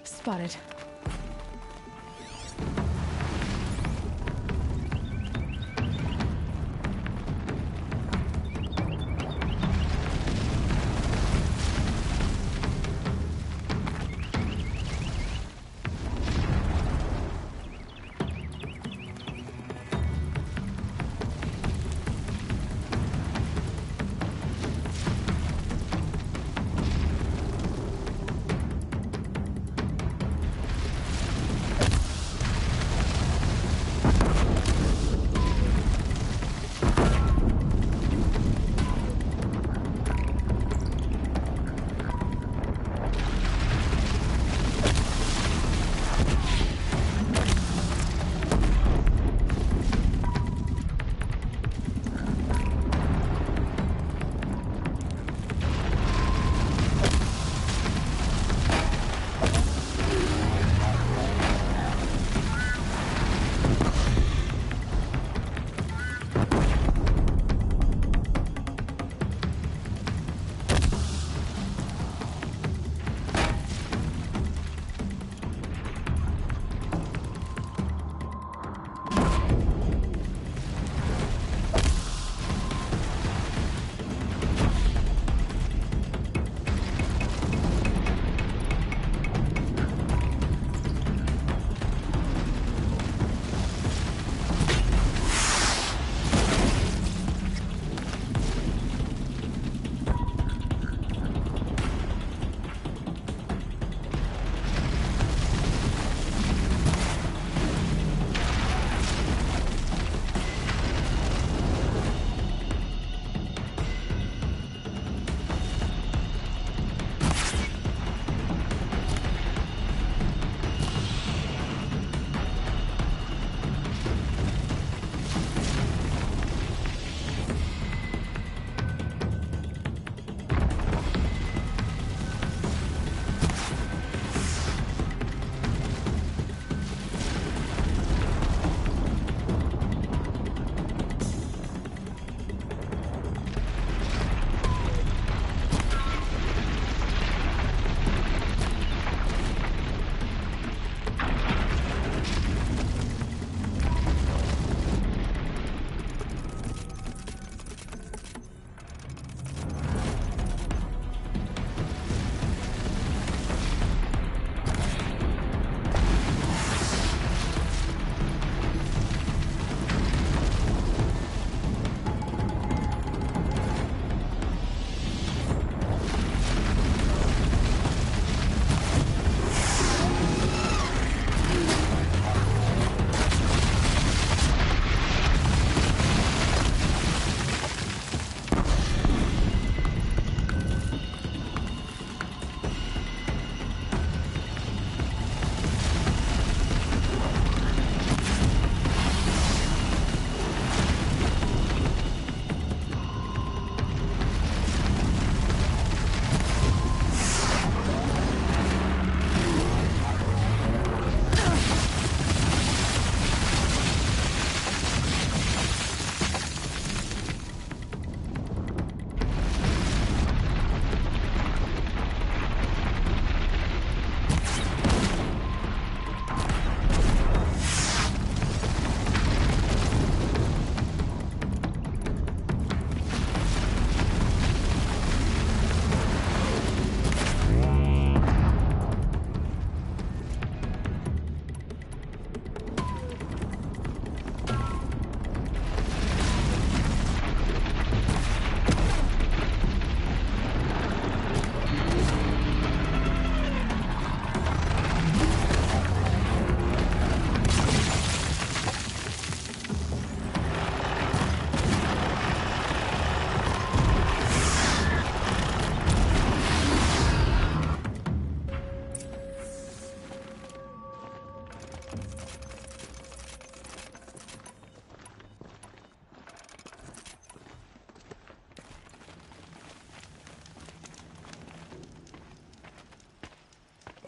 Spotted.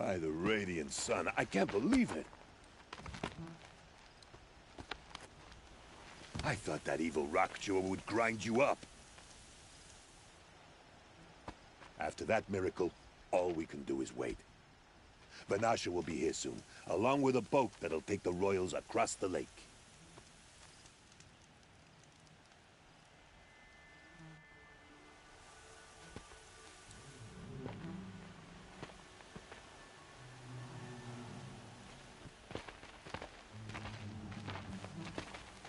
By the radiant sun, I can't believe it. I thought that evil rockjaw would grind you up. After that miracle, all we can do is wait. Vanasha will be here soon, along with a boat that'll take the royals across the lake.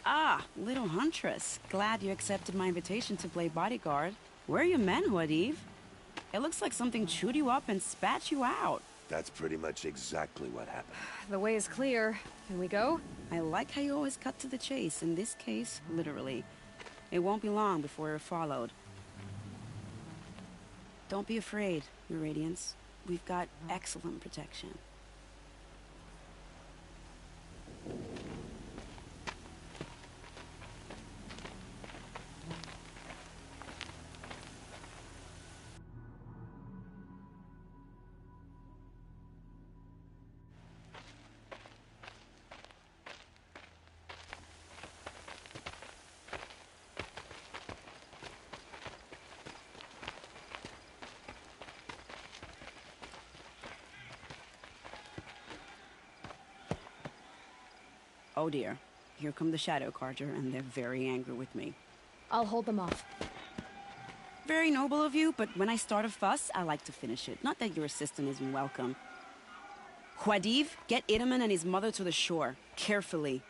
Ah, little huntress. Glad you accepted my invitation to play bodyguard. Where are your men, Huadiv? It looks like something chewed you up and spat you out. That's pretty much exactly what happened. The way is clear. Can we go? I like how you always cut to the chase. In this case, literally. It won't be long before we're followed. Don't be afraid, Your Radiance. We've got excellent protection. Oh dear. Here come the Shadow Carja, and they're very angry with me. I'll hold them off. Very noble of you, but when I start a fuss, I like to finish it. Not that your assistant isn't welcome. Huadiv, get Itaman and his mother to the shore. Carefully.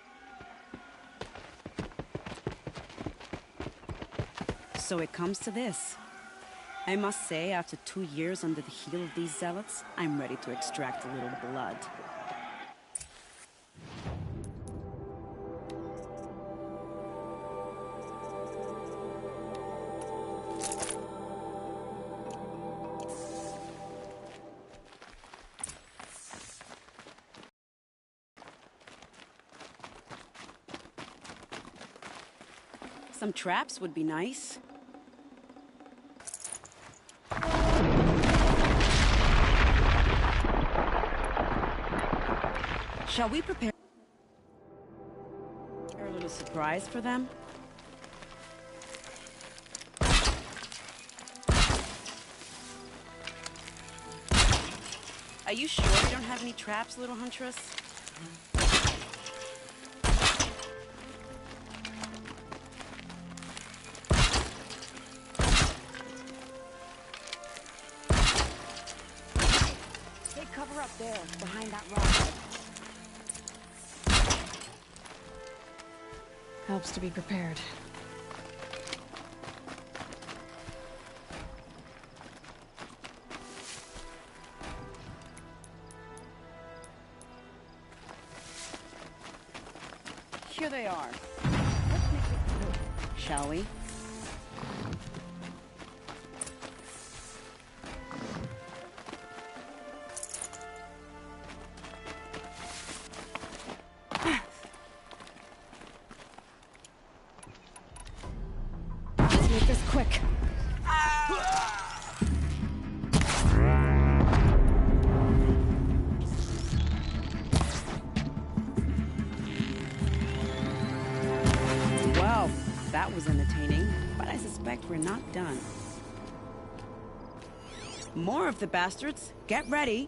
So it comes to this. I must say, after 2 years under the heel of these zealots, I'm ready to extract a little blood. Some traps would be nice. Shall we prepare a little surprise for them? Are you sure you don't have any traps, little huntress? Cover up there, behind that rock. Helps to be prepared. Here they are. Let's make it quick, shall we? Make this quick. Well, that was entertaining, but I suspect we're not done. More of the bastards. Get ready.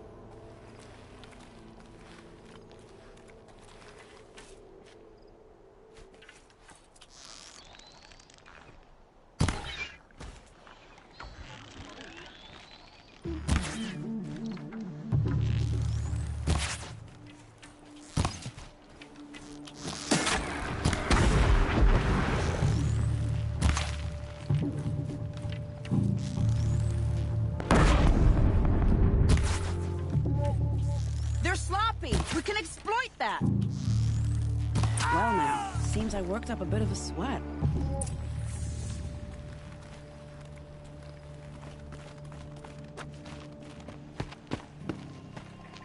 We can exploit that! Well now, seems I worked up a bit of a sweat.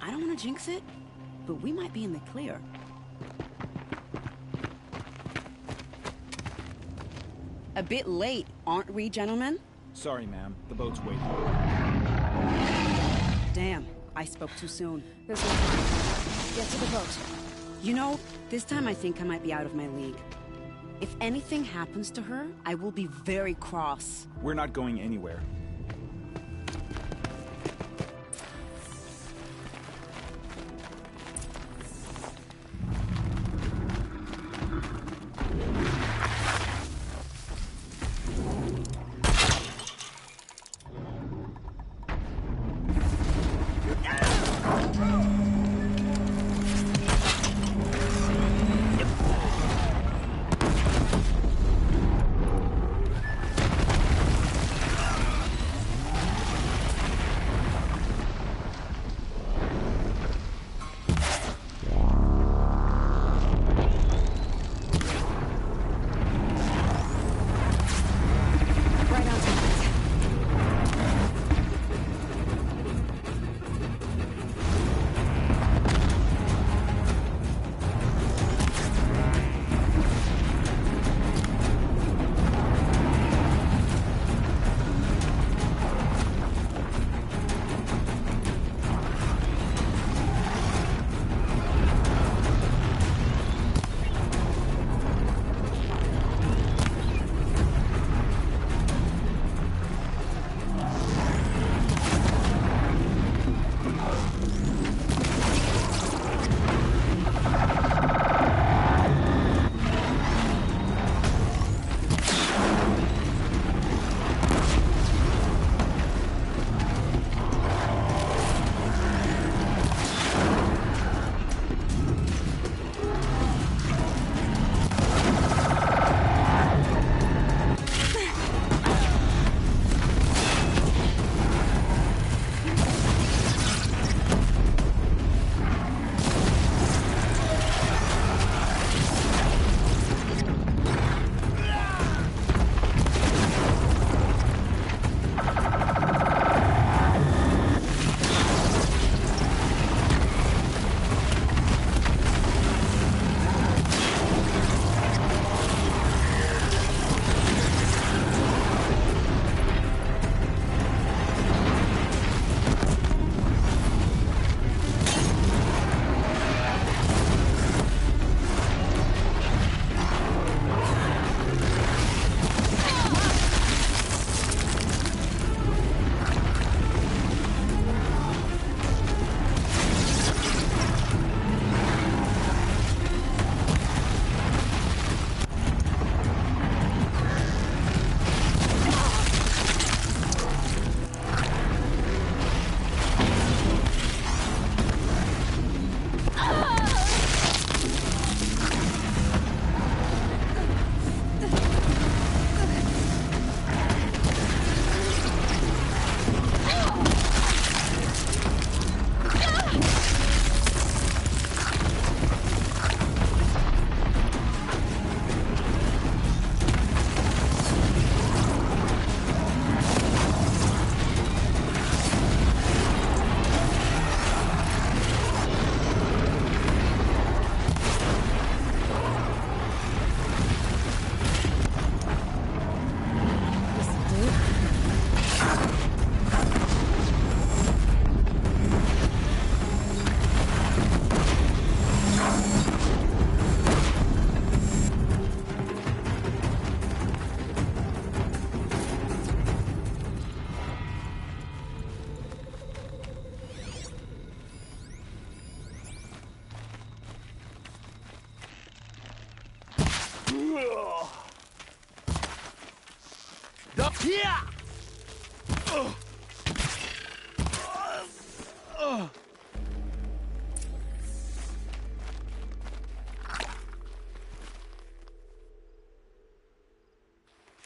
I don't want to jinx it, but we might be in the clear. A bit late, aren't we, gentlemen? Sorry, ma'am. The boat's waiting. Damn. I spoke too soon. There's no time. Get to the boat. You know, this time I think I might be out of my league. If anything happens to her, I will be very cross. We're not going anywhere.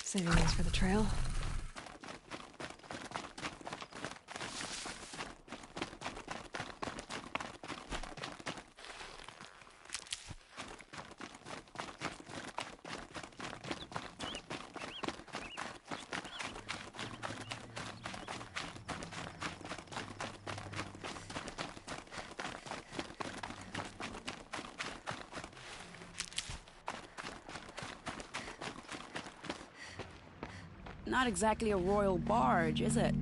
Saving these for the trail. Not exactly a royal barge, is it?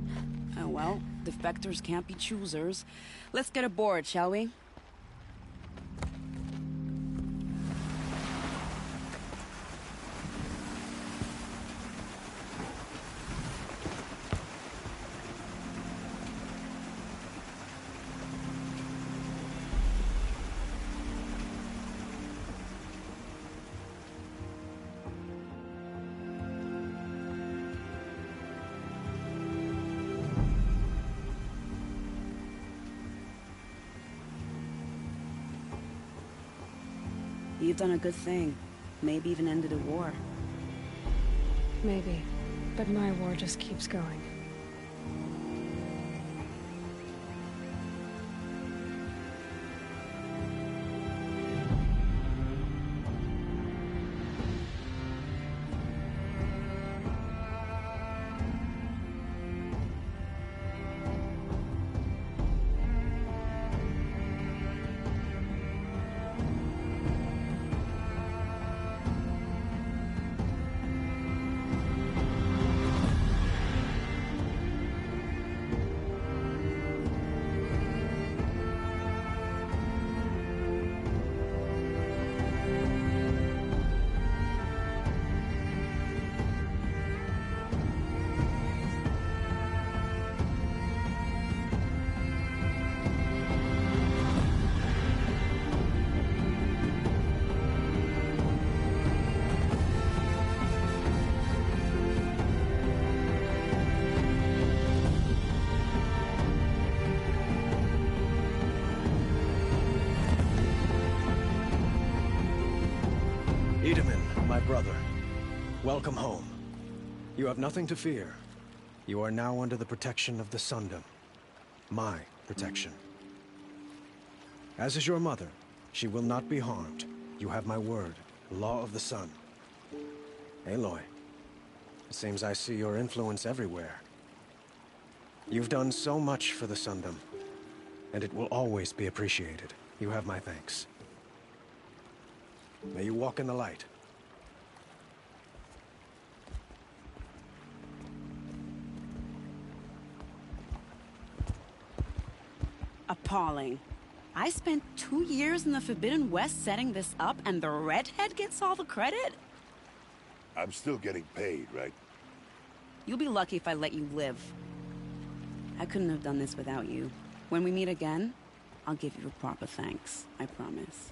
Oh well, defectors can't be choosers. Let's get aboard, shall we? You've done a good thing. Maybe even ended a war. Maybe. But my war just keeps going. My brother, welcome home. You have nothing to fear. You are now under the protection of the Sundom. My protection. As is your mother, she will not be harmed. You have my word, law of the sun. Aloy, it seems I see your influence everywhere. You've done so much for the Sundom, and it will always be appreciated. You have my thanks. May you walk in the light. Appalling. I spent 2 years in the Forbidden West setting this up, and the redhead gets all the credit? I'm still getting paid, right? You'll be lucky if I let you live. I couldn't have done this without you. When we meet again, I'll give you a proper thanks. I promise.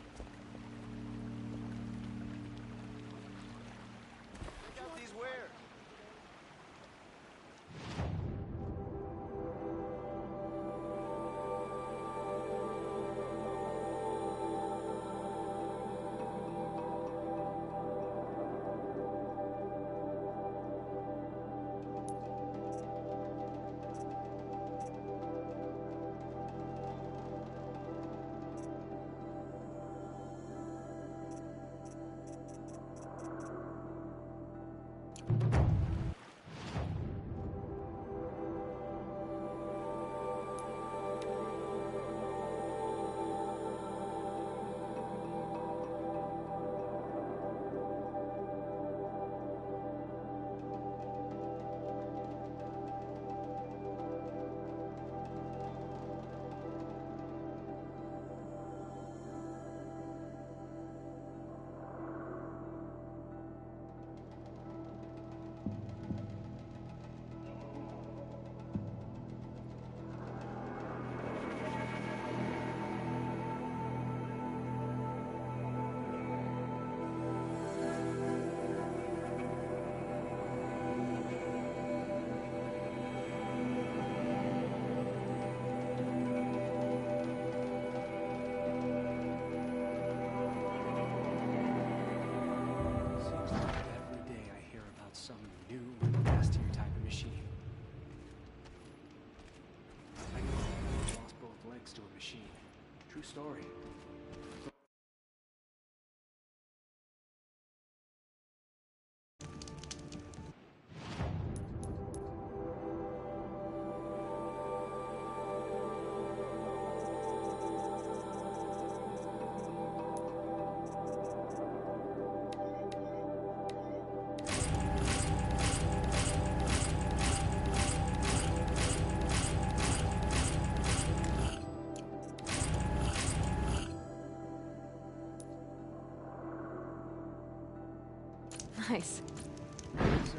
Some new and nastier type of machine. I lost both legs to a machine. True story. Nice. So,